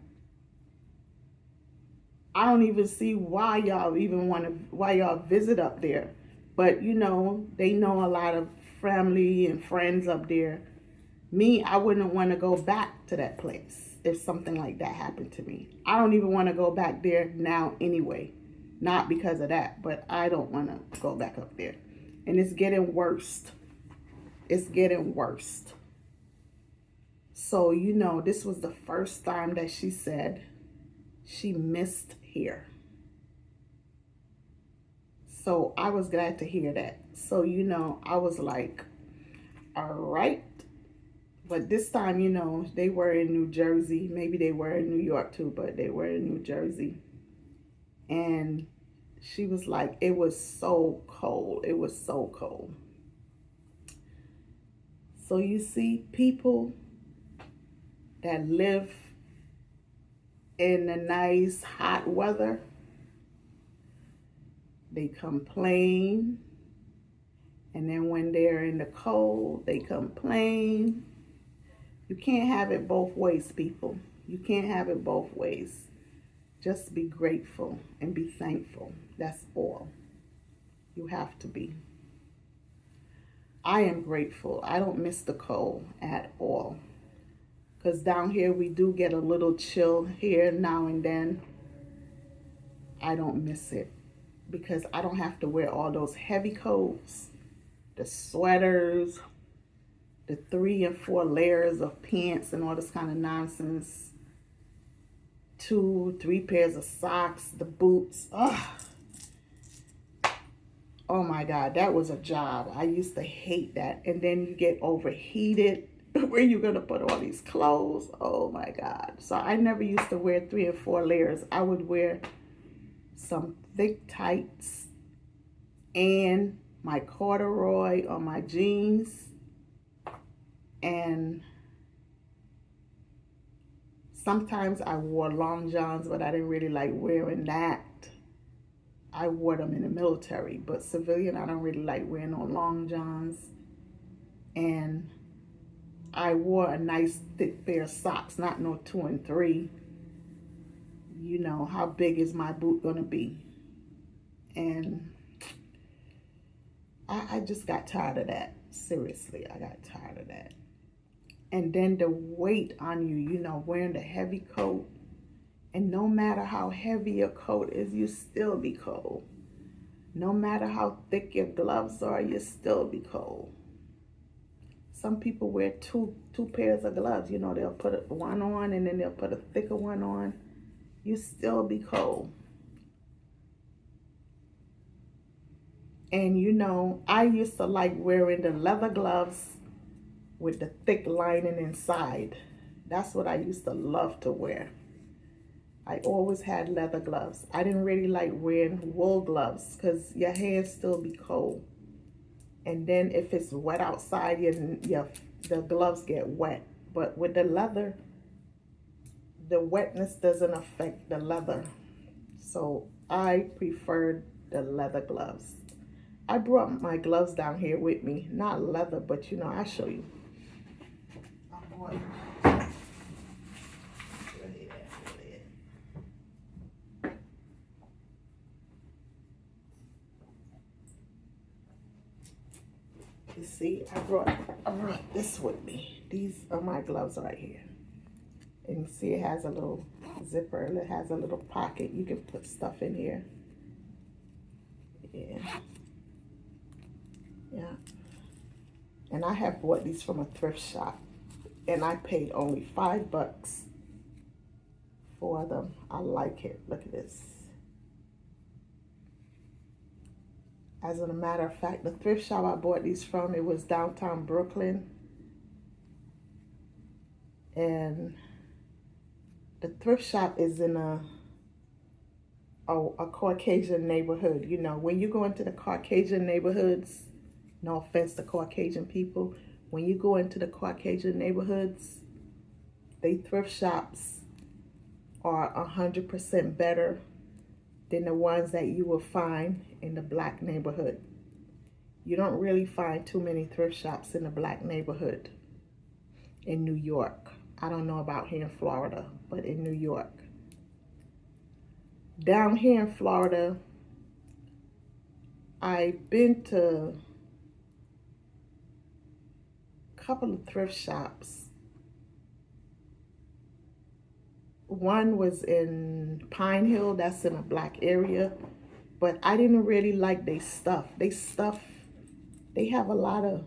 I don't even see why y'all visit up there. But you know, they know a lot of family and friends up there. Me, I wouldn't want to go back to that place if something like that happened to me. I don't even want to go back there now anyway. Not because of that, but I don't want to go back up there. And it's getting worse. It's getting worse. So, this was the first time that she said she missed here. So I was glad to hear that. So, I was like, all right. But this time, they were in New Jersey. Maybe they were in New York too, but they were in New Jersey. And she was like, it was so cold. It was so cold. So you see, people that live in the nice hot weather, they complain. And then when they're in the cold, they complain. You can't have it both ways, people. You can't have it both ways. Just be grateful and be thankful. That's all. You have to be. I am grateful. I don't miss the cold at all. Because down here we do get a little chill here now and then. I don't miss it. Because I don't have to wear all those heavy coats, the sweaters, the 3 and 4 layers of pants and all this kind of nonsense. 2, 3 pairs of socks, the boots. Ugh. Oh my God, that was a job. I used to hate that. And then you get overheated. Where you gonna put all these clothes? Oh my God. So I never used to wear 3 and 4 layers. I would wear some thick tights and my corduroy on my jeans. And sometimes I wore long johns, but I didn't really like wearing that. I wore them in the military, but civilian, I don't really like wearing no long johns. And I wore a nice thick pair of socks, not no 2 and 3. How big is my boot gonna be? And I just got tired of that. Seriously, I got tired of that. And then the weight on you, wearing the heavy coat. And no matter how heavy your coat is, you still be cold. No matter how thick your gloves are, you still be cold. Some people wear two pairs of gloves. They'll put one on and then they'll put a thicker one on. You still be cold. And I used to like wearing the leather gloves with the thick lining inside. That's what I used to love to wear. I always had leather gloves. I didn't really like wearing wool gloves because your hands still be cold. And then if it's wet outside, the gloves get wet. But with the leather, the wetness doesn't affect the leather. So I preferred the leather gloves. I brought my gloves down here with me. Not leather, but I'll show you. I bought you see, I brought this with me. These are my gloves right here. And you see it has a little zipper. It has a little pocket. You can put stuff in here. Yeah. Yeah. And I have bought these from a thrift shop. And I paid only $5 for them. I like it. Look at this. As a matter of fact, the thrift shop I bought these from, it was downtown Brooklyn. And the thrift shop is in a Caucasian neighborhood. When you go into the Caucasian neighborhoods, no offense to Caucasian people, when you go into the Caucasian neighborhoods, they thrift shops are 100% better than the ones that you will find in the black neighborhood. You don't really find too many thrift shops in the black neighborhood in New York. I don't know about here in Florida, but in New York. Down here in Florida, I've been to a couple of thrift shops. One was in Pine Hill, that's in a black area, but I didn't really like their stuff. They have a lot of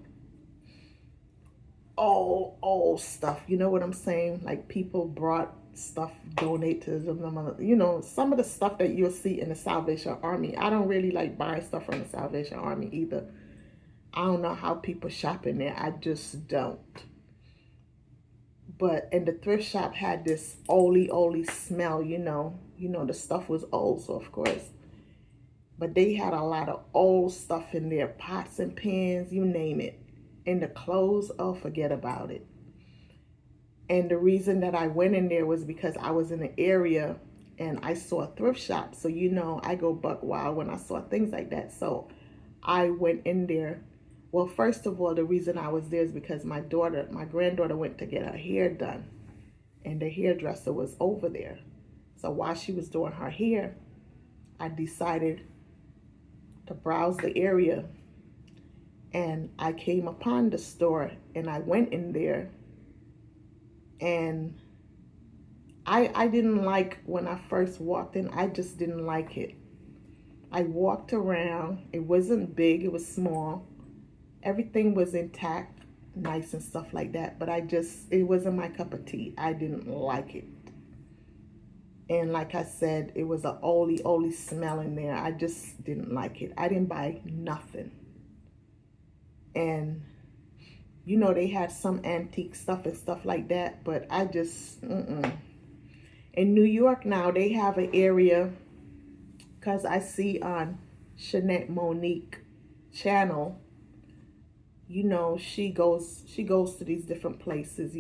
old stuff. You know what I'm saying? Like people brought stuff, donate to them. You know, some of the stuff that you'll see in the Salvation Army. I don't really like buying stuff from the Salvation Army either. I don't know how people shop in there. I just don't. But and the thrift shop had this oldie smell. You know the stuff was old, so of course. But they had a lot of old stuff in there, pots and pans, you name it. And the clothes, oh, forget about it. And the reason that I went in there was because I was in the area and I saw a thrift shop. So, I go buck wild when I saw things like that. So I went in there. Well, first of all, the reason I was there is because my granddaughter went to get her hair done. And the hairdresser was over there. So while she was doing her hair, I decided to browse the area. And I came upon the store and I went in there. And I didn't like when I first walked in. I just didn't like it. I walked around. It wasn't big. It was small. Everything was intact, nice and stuff like that. But it wasn't my cup of tea. I didn't like it. And like I said, it was an oldie smell in there. I just didn't like it. I didn't buy nothing. And they had some antique stuff and stuff like that, but I just, In New York now, they have an area, because I see on Shanette Monique channel, she goes to these different places,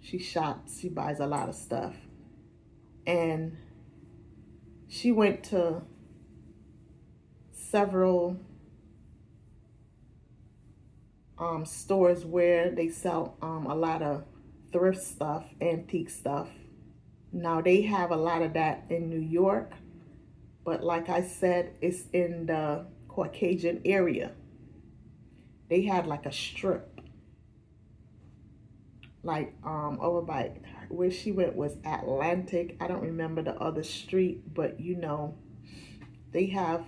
she shops, she buys a lot of stuff. And she went to several stores where they sell a lot of thrift stuff, antique stuff. Now they have a lot of that in New York, but like I said, it's in the Caucasian area. They had like a strip, like over by where she went was Atlantic. I don't remember the other street, but they have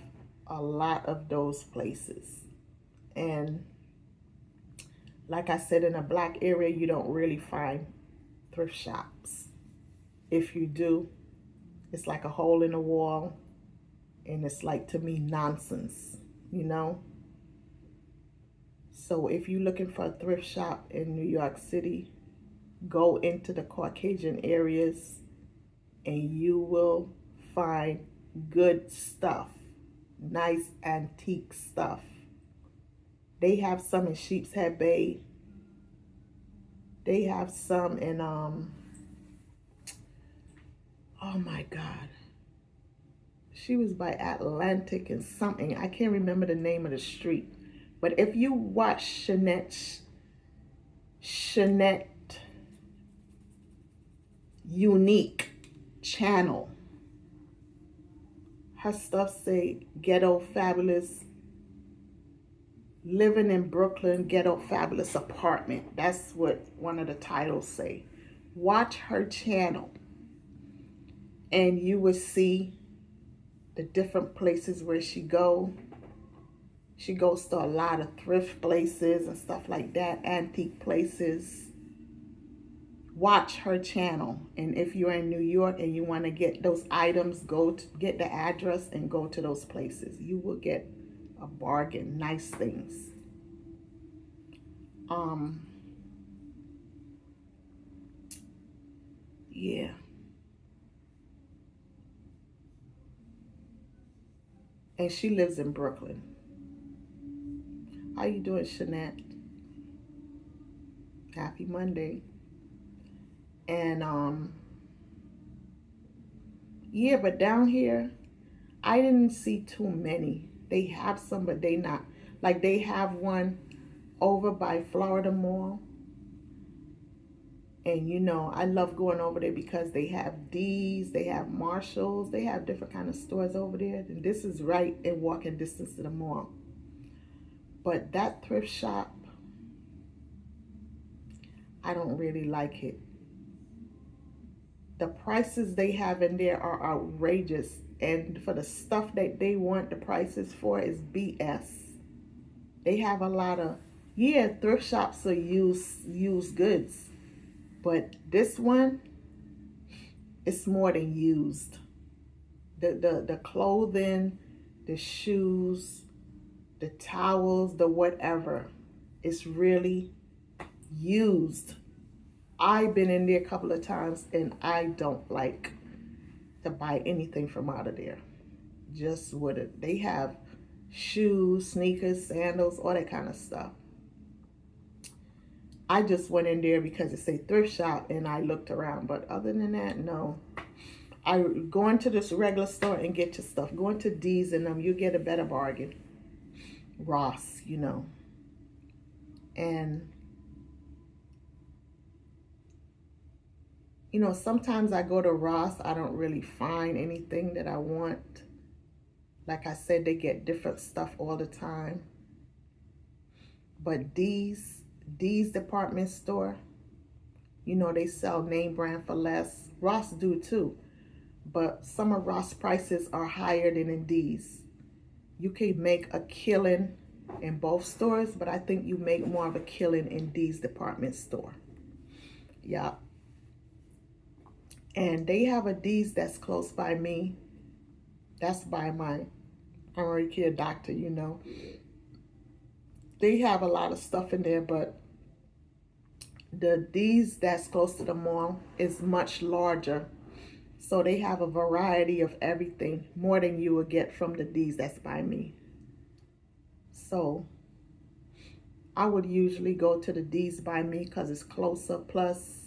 a lot of those places. And like I said, in a black area, you don't really find thrift shops. If you do, it's like a hole in the wall. And it's like, to me, nonsense, So if you're looking for a thrift shop in New York City, go into the Caucasian areas and you will find good stuff, nice antique stuff. They have some in Sheepshead Bay. They have some in, oh my God. She was by Atlantic and something. I can't remember the name of the street. But if you watch Shanette Unique channel, her stuff say Ghetto Fabulous, living in Brooklyn, Ghetto Fabulous apartment. That's what one of the titles say. Watch her channel and you will see the different places where she goes. She goes to a lot of thrift places and stuff like that, antique places. Watch her channel. And if you're in New York and you want to get those items, get the address and go to those places. You will get a bargain, nice things. Yeah. And she lives in Brooklyn. How you doing, Shanette? Happy Monday. And yeah, but down here, I didn't see too many. They have some, but they not. Like they have one over by Florida Mall. And I love going over there because they have D's, they have Marshalls, they have different kind of stores over there. And this is right in walking distance to the mall. But that thrift shop, I don't really like it. The prices they have in there are outrageous. And for the stuff that they want the prices for is BS. They have a lot of Yeah, thrift shops are used goods, but this one, it's more than used. The clothing, the shoes, the towels, the whatever, it's really used. I've been in there a couple of times and I don't like to buy anything from out of there. Just what it, they have shoes, sneakers, sandals, all that kind of stuff. I just went in there because it's a thrift shop and I looked around. But other than that, no. I go into this regular store and get your stuff. Go into D's and them, you get a better bargain. Ross, And sometimes I go to Ross, I don't really find anything that I want. Like I said, they get different stuff all the time. But D's department store, they sell name brand for less. Ross do too. But some of Ross prices are higher than in D's. You can make a killing in both stores, but I think you make more of a killing in D's department store. Yeah. And they have a D's that's close by me. That's by my primary care doctor. They have a lot of stuff in there, but the D's that's close to the mall is much larger. So they have a variety of everything, more than you would get from the D's that's by me. So I would usually go to the D's by me because it's closer. Plus,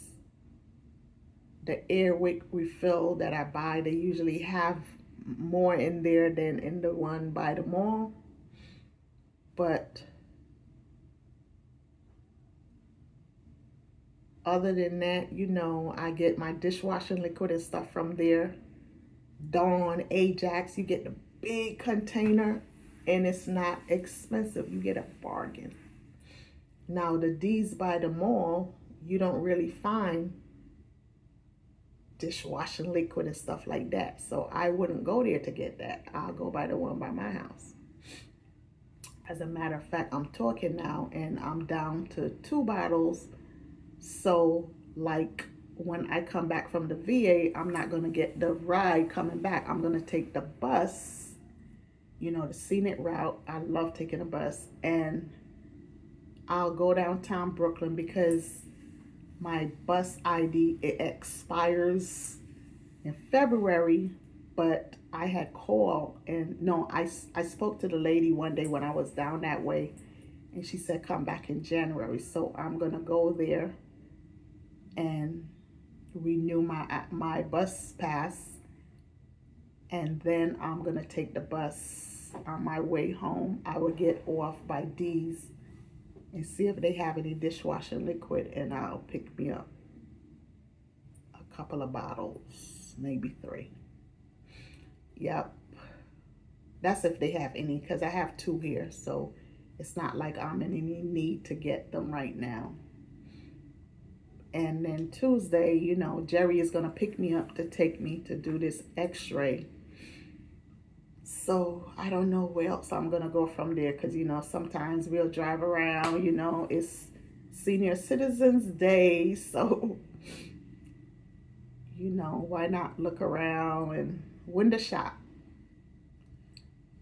the Airwick refill that I buy, they usually have more in there than in the one by the mall. But other than that, I get my dishwashing liquid and stuff from there. Dawn, Ajax, you get the big container and it's not expensive. You get a bargain. Now, the D's by the mall, you don't really find dishwashing liquid and stuff like that. So I wouldn't go there to get that. I'll go by the one by my house. As a matter of fact, I'm talking now and I'm down to 2 bottles. So like when I come back from the VA, I'm not going to get the ride coming back. I'm going to take the bus, the scenic route. I love taking a bus, and I'll go downtown Brooklyn because my bus ID, it expires in February, but I had called and no, I spoke to the lady one day when I was down that way, and she said come back in January. So I'm gonna go there and renew my bus pass, and then I'm gonna take the bus on my way home. I will get off by D's and see if they have any dishwashing liquid, and I'll pick me up a couple of bottles, maybe 3. Yep. That's if they have any, because I have 2 here, so it's not like I'm in any need to get them right now. And then Tuesday, Jerry is going to pick me up to take me to do this x-ray. So I don't know where else I'm going to go from there because, sometimes we'll drive around, it's Senior Citizens Day. So, why not look around and window shop?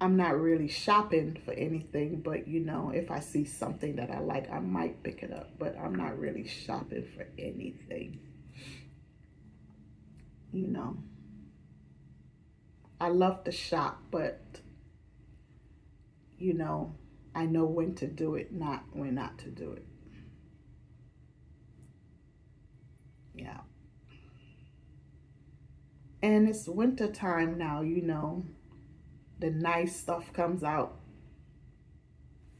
I'm not really shopping for anything, but, if I see something that I like, I might pick it up. But I'm not really shopping for anything, I love to shop, but I know when to do it, not when not to do it. Yeah. And it's winter time now, the nice stuff comes out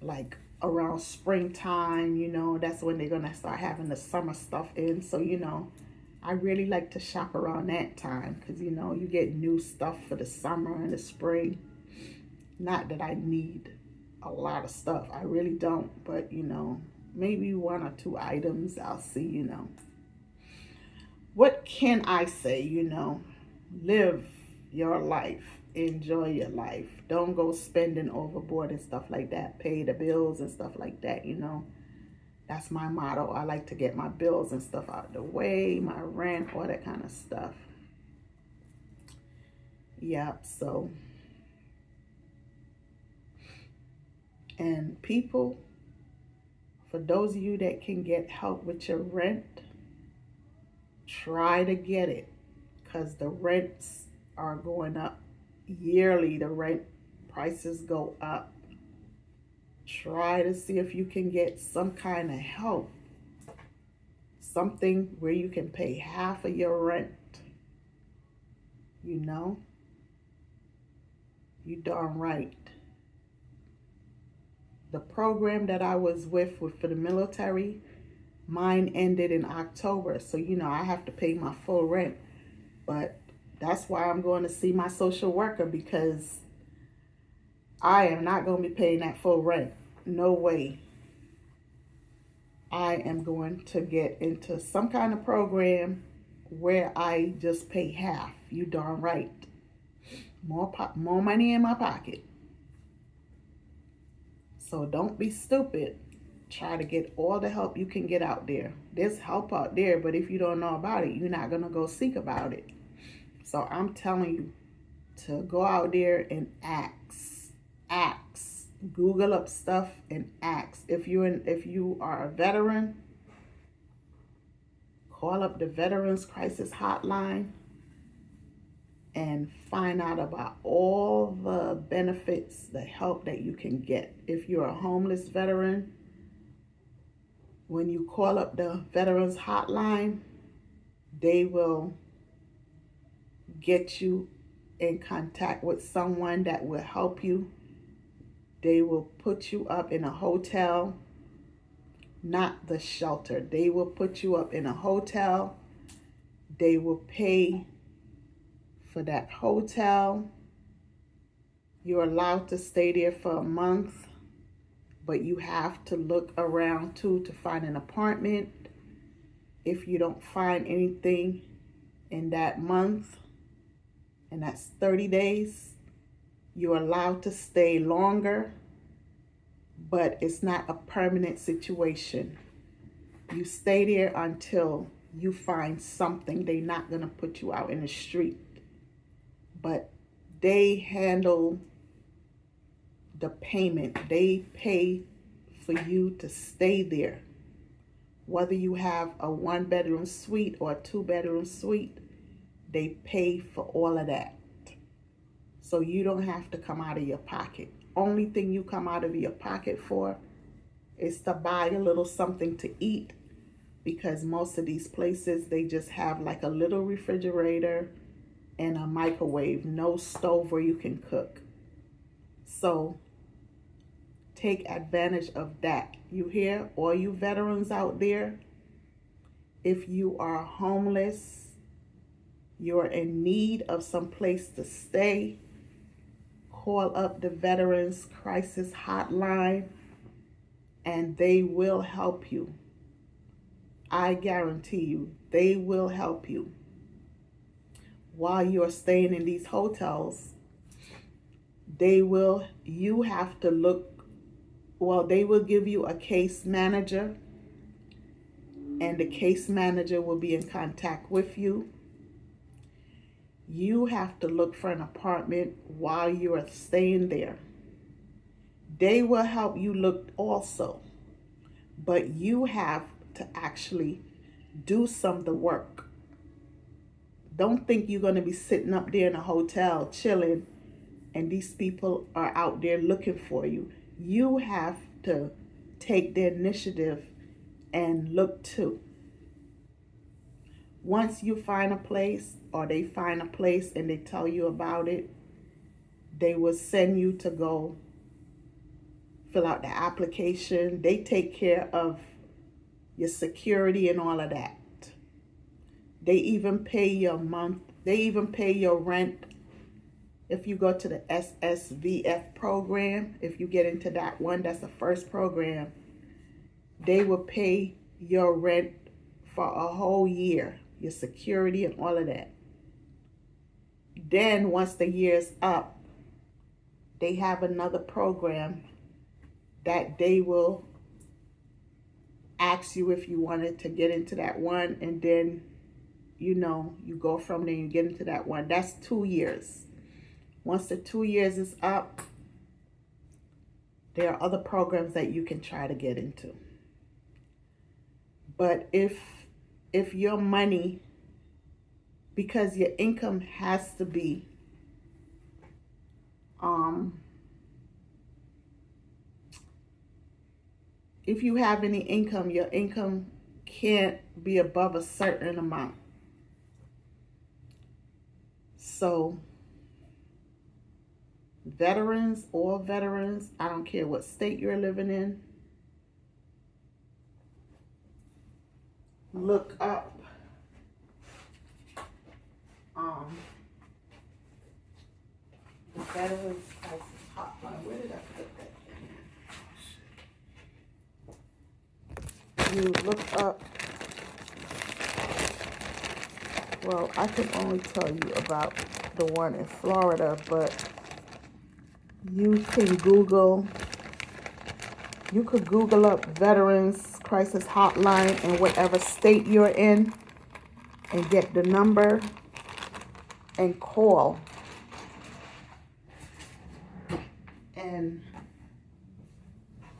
like around springtime, that's when they're gonna start having the summer stuff in. So, I really like to shop around that time because, you get new stuff for the summer and the spring. Not that I need a lot of stuff. I really don't. But, maybe 1 or 2 items I'll see, What can I say, Live your life. Enjoy your life. Don't go spending overboard and stuff like that. Pay the bills and stuff like that, That's my motto. I like to get my bills and stuff out of the way, my rent, all that kind of stuff. Yep, so, and people, for those of you that can get help with your rent, try to get it, because the rents are going up yearly. The rent prices go up. Try to see if you can get some kind of help, something where you can pay half of your rent. You know, you darn right. The program that I was with for the military, mine ended in October. So, I have to pay my full rent. But that's why I'm going to see my social worker, because I am not going to be paying that full rent. No way. I am going to get into some kind of program where I just pay half. You darn right. More money in my pocket. So don't be stupid. Try to get all the help you can get out there. There's help out there, but if you don't know about it, you're not going to go seek about it. So I'm telling you to go out there and ask. Google up stuff and ask. If you are a veteran, call up the Veterans Crisis Hotline and find out about all the benefits, the help that you can get. If you're a homeless veteran, when you call up the Veterans Hotline, they will get you in contact with someone that will help you. They will put you up in a hotel, not the shelter. They will put you up in a hotel. They will pay for that hotel. You're allowed to stay there for a month, but you have to look around too to find an apartment. If you don't find anything in that month, and that's 30 days, you're allowed to stay longer, but it's not a permanent situation. You stay there until you find something. They're not going to put you out in the street. But they handle the payment. They pay for you to stay there. Whether you have a 1-bedroom suite or a 2-bedroom suite, they pay for all of that. So you don't have to come out of your pocket. Only thing you come out of your pocket for is to buy a little something to eat, because most of these places, they just have like a little refrigerator and a microwave, no stove where you can cook. So take advantage of that. You hear, all you veterans out there, if you are homeless, you're in need of some place to stay, call up the Veterans Crisis Hotline and they will help you. I guarantee you, they will help you. While you're staying in these hotels, they will give you a case manager, and the case manager will be in contact with you. You have to look for an apartment while you are staying there. They will help you look also, but you have to actually do some of the work. Don't think you're going to be sitting up there in a hotel chilling and these people are out there looking for you. You have to take the initiative and look too. Once you find a place, or they find a place and they tell you about it, they will send you to go fill out the application. They take care of your security and all of that. They even pay your month. They even pay your rent. If you go to the SSVF program, if you get into that one, that's the first program, they will pay your rent for a whole year, your security and all of that. Then once the year's up, they have another program that they will ask you if you wanted to get into that one, and then you go from there, you get into that one. That's 2 years. Once the 2 years is up, there are other programs that you can try to get into. But if your money, because your income has to be um if you have any income, your income can't be above a certain amount. So veterans, all veterans, I don't care what state you're living in, look up um, the Veterans Crisis Hotline. Where did I put that? You look up, well, I can only tell you about the one in Florida, but you can Google, you could Google up Veterans Crisis Hotline in whatever state you're in and get the number and call. And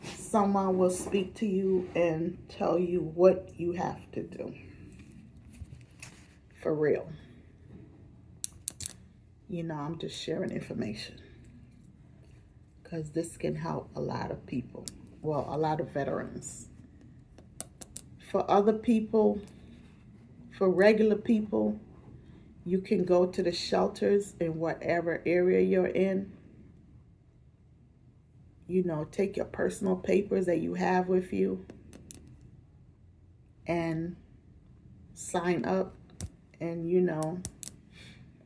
someone will speak to you and tell you what you have to do. For real. I'm just sharing information because this can help a lot of people. Well, a lot of veterans. For other people, for regular people, you can go to the shelters in whatever area you're in. Take your personal papers that you have with you and sign up. And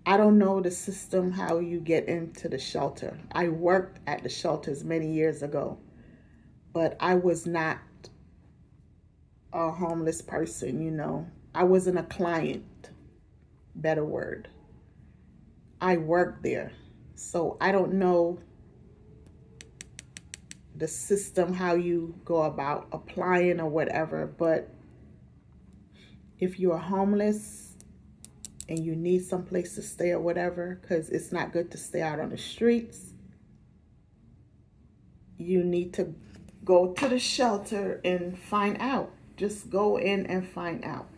I don't know the system how you get into the shelter. I worked at the shelters many years ago, but I was not a homeless person. I wasn't a client, better word. I worked there. So I don't know the system, how you go about applying or whatever, but if you're homeless and you need some place to stay or whatever, because it's not good to stay out on the streets, you need to go to the shelter and find out. Just go in and find out.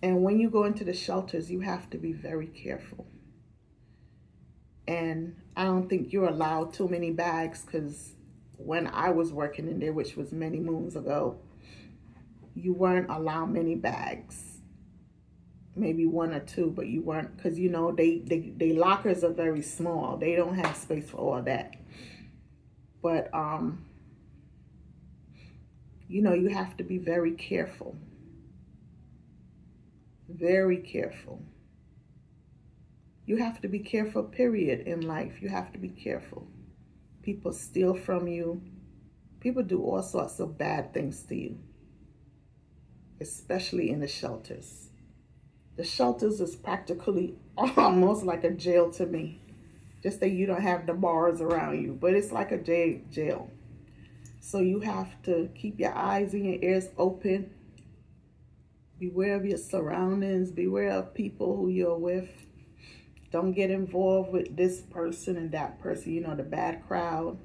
And when you go into the shelters, you have to be very careful. And I don't think you're allowed too many bags, because when I was working in there, which was many moons ago, you weren't allowed many bags. Maybe one or two, but you weren't, because they lockers are very small. They don't have space for all that. But you have to be very careful. Very careful. You have to be careful, period, in life. You have to be careful. People steal from you. People do all sorts of bad things to you, especially in the shelters. The shelters is practically almost like a jail to me. Just that you don't have the bars around you, but it's like a jail. So you have to keep your eyes and your ears open. Beware of your surroundings. Beware of people who you're with. Don't get involved with this person and that person, the bad crowd.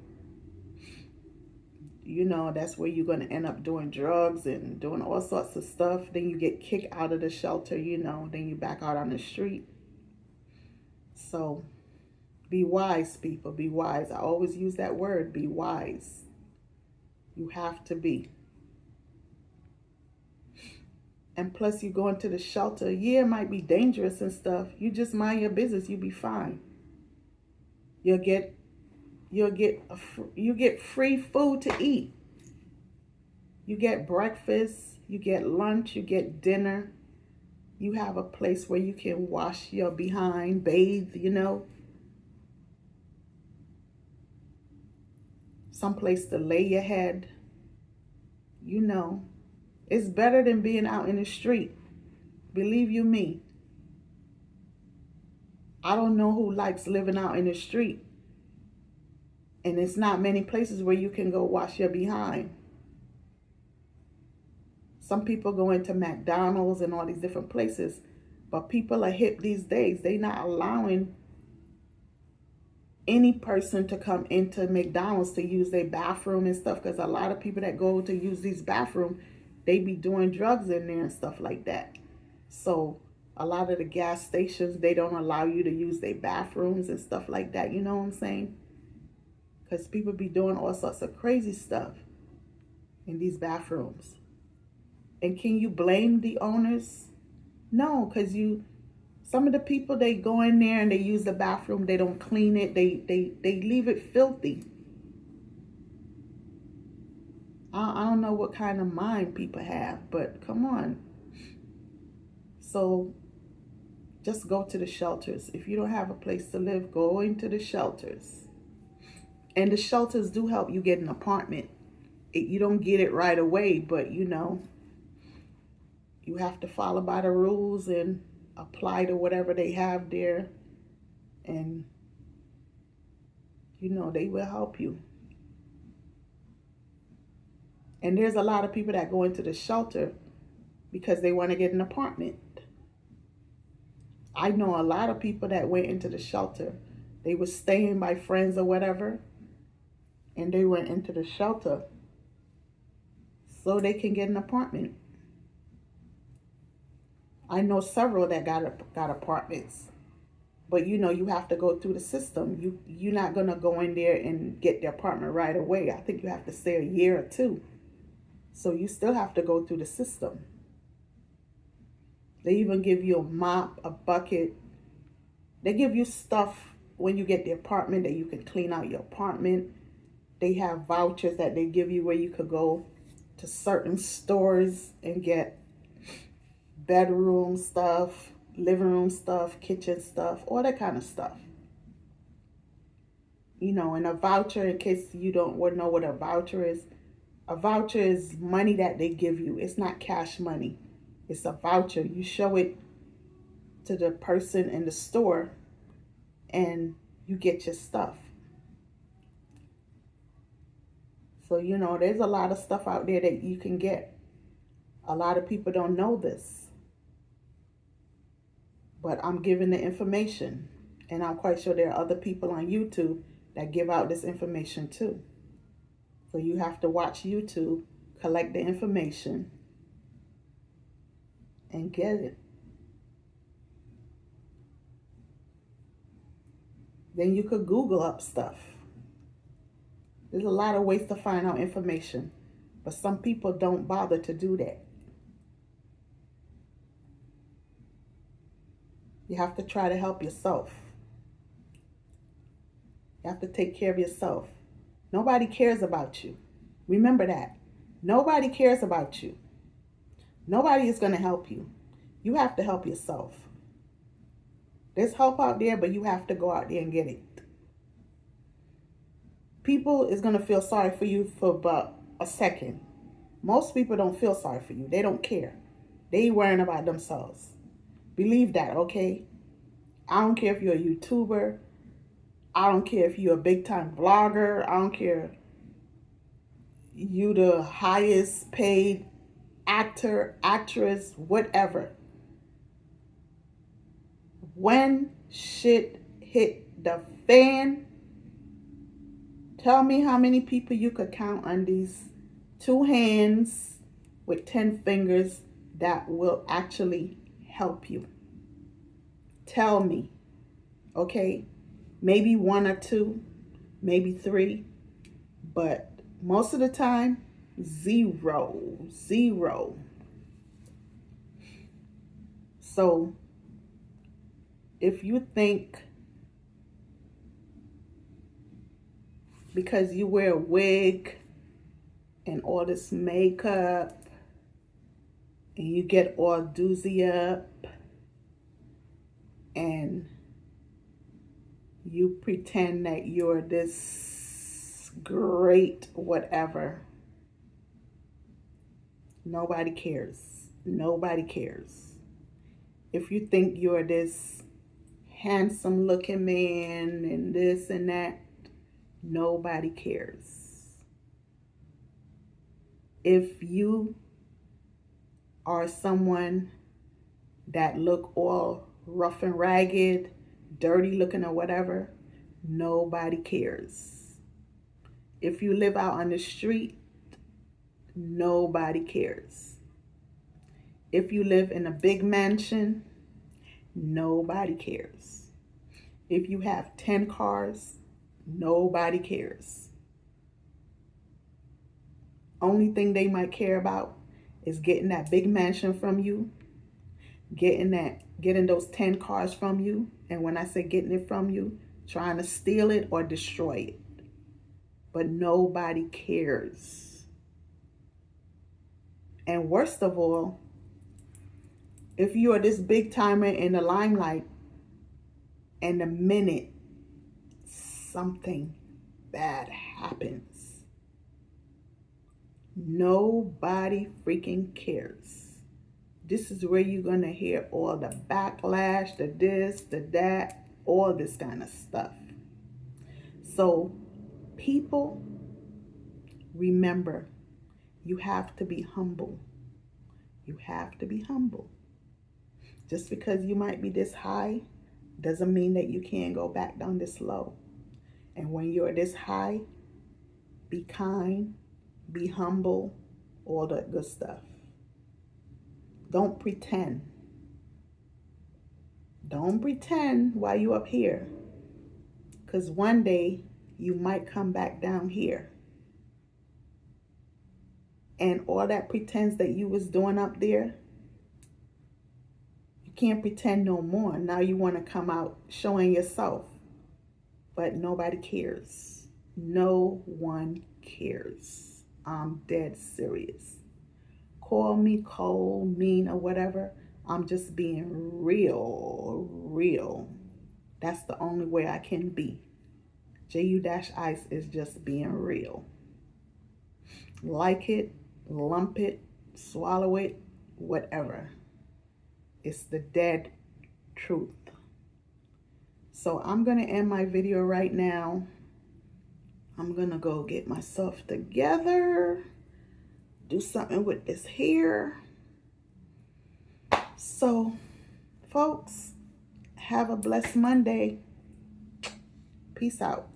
That's where you're going to end up doing drugs and doing all sorts of stuff. Then you get kicked out of the shelter, then you back out on the street. So be wise, people. Be wise. I always use that word, be wise. You have to be. And plus, you go into the shelter. Yeah, it might be dangerous and stuff. You just mind your business. You'll be fine. You get free food to eat. You get breakfast. You get lunch. You get dinner. You have a place where you can wash your behind, bathe. Some place to lay your head. It's better than being out in the street. Believe you me. I don't know who likes living out in the street. And it's not many places where you can go wash your behind. Some people go into McDonald's and all these different places, but people are hip these days. They not allowing any person to come into McDonald's to use their bathroom and stuff, because a lot of people that go to use these bathroom, they be doing drugs in there and stuff like that. So a lot of the gas stations, they don't allow you to use their bathrooms and stuff like that. You know what I'm saying? Because people be doing all sorts of crazy stuff in these bathrooms. And can you blame the owners? No, because some of the people, they go in there and they use the bathroom, they don't clean it, they leave it filthy. I don't know what kind of mind people have, but come on. So just go to the shelters. If you don't have a place to live, go into the shelters. And the shelters do help you get an apartment. You don't get it right away, but you have to follow by the rules and apply to whatever they have there. And they will help you. And there's a lot of people that go into the shelter because they want to get an apartment. I know a lot of people that went into the shelter. They were staying by friends or whatever, and they went into the shelter so they can get an apartment. I know several that got apartments, but you have to go through the system. You're not gonna go in there and get the apartment right away. I think you have to stay a year or two. So you still have to go through the system. They even give you a mop, a bucket. They give you stuff when you get the apartment that you can clean out your apartment. They have vouchers that they give you where you could go to certain stores and get bedroom stuff, living room stuff, kitchen stuff, all that kind of stuff. And a voucher, in case you don't know what a voucher is. A voucher is money that they give you. It's not cash money. It's a voucher. You show it to the person in the store and you get your stuff. So, there's a lot of stuff out there that you can get. A lot of people don't know this. But I'm giving the information. And I'm quite sure there are other people on YouTube that give out this information too. So you have to watch YouTube, collect the information, and get it. Then you could Google up stuff. There's a lot of ways to find out information, but some people don't bother to do that. You have to try to help yourself. You have to take care of yourself. Nobody cares about you. Remember that. Nobody cares about you. Nobody is going to help you. You have to help yourself. There's help out there, but you have to go out there and get it. People is going to feel sorry for you for about a second. Most people don't feel sorry for you. They don't care. They worrying about themselves. Believe that, okay? I don't care if you're a YouTuber. I don't care if you're a big time vlogger. I don't care. You the highest paid actor, actress, whatever. When shit hit the fan, tell me how many people you could count on these 2 hands with 10 fingers that will actually help you. Tell me, okay? Maybe 1 or 2, maybe 3, but most of the time, 0. So if you think because you wear a wig and all this makeup and you get all doozy up and you pretend that you're this great whatever, nobody cares. Nobody cares. If you think you're this handsome looking man and this and that, nobody cares. If you or someone that look all rough and ragged, dirty looking or whatever, nobody cares. If you live out on the street, nobody cares. If you live in a big mansion, nobody cares. If you have 10 cars, nobody cares. Only thing they might care about is getting that big mansion from you, getting those 10 cars from you. And when I say getting it from you, trying to steal it or destroy it. But nobody cares. And worst of all, if you are this big timer in the limelight, and the minute something bad happens, nobody freaking cares. This is where you're going to hear all the backlash, the this, the that, all this kind of stuff. So people, remember, you have to be humble. You have to be humble. Just because you might be this high doesn't mean that you can't go back down this low. And when you're this high, be kind, be humble, all that good stuff. Don't pretend. Don't pretend while you're up here. Because one day you might come back down here. And all that pretense that you was doing up there, you can't pretend no more. Now you want to come out showing yourself. But nobody cares. No one cares. I'm dead serious. Call me cold, mean, or whatever. I'm just being real. That's the only way I can be. JU-Ice is just being real. Like it, lump it, swallow it, whatever. It's the dead truth. So I'm going to end my video right now. I'm going to go get myself together, do something with this hair. So, folks, have a blessed Monday. Peace out.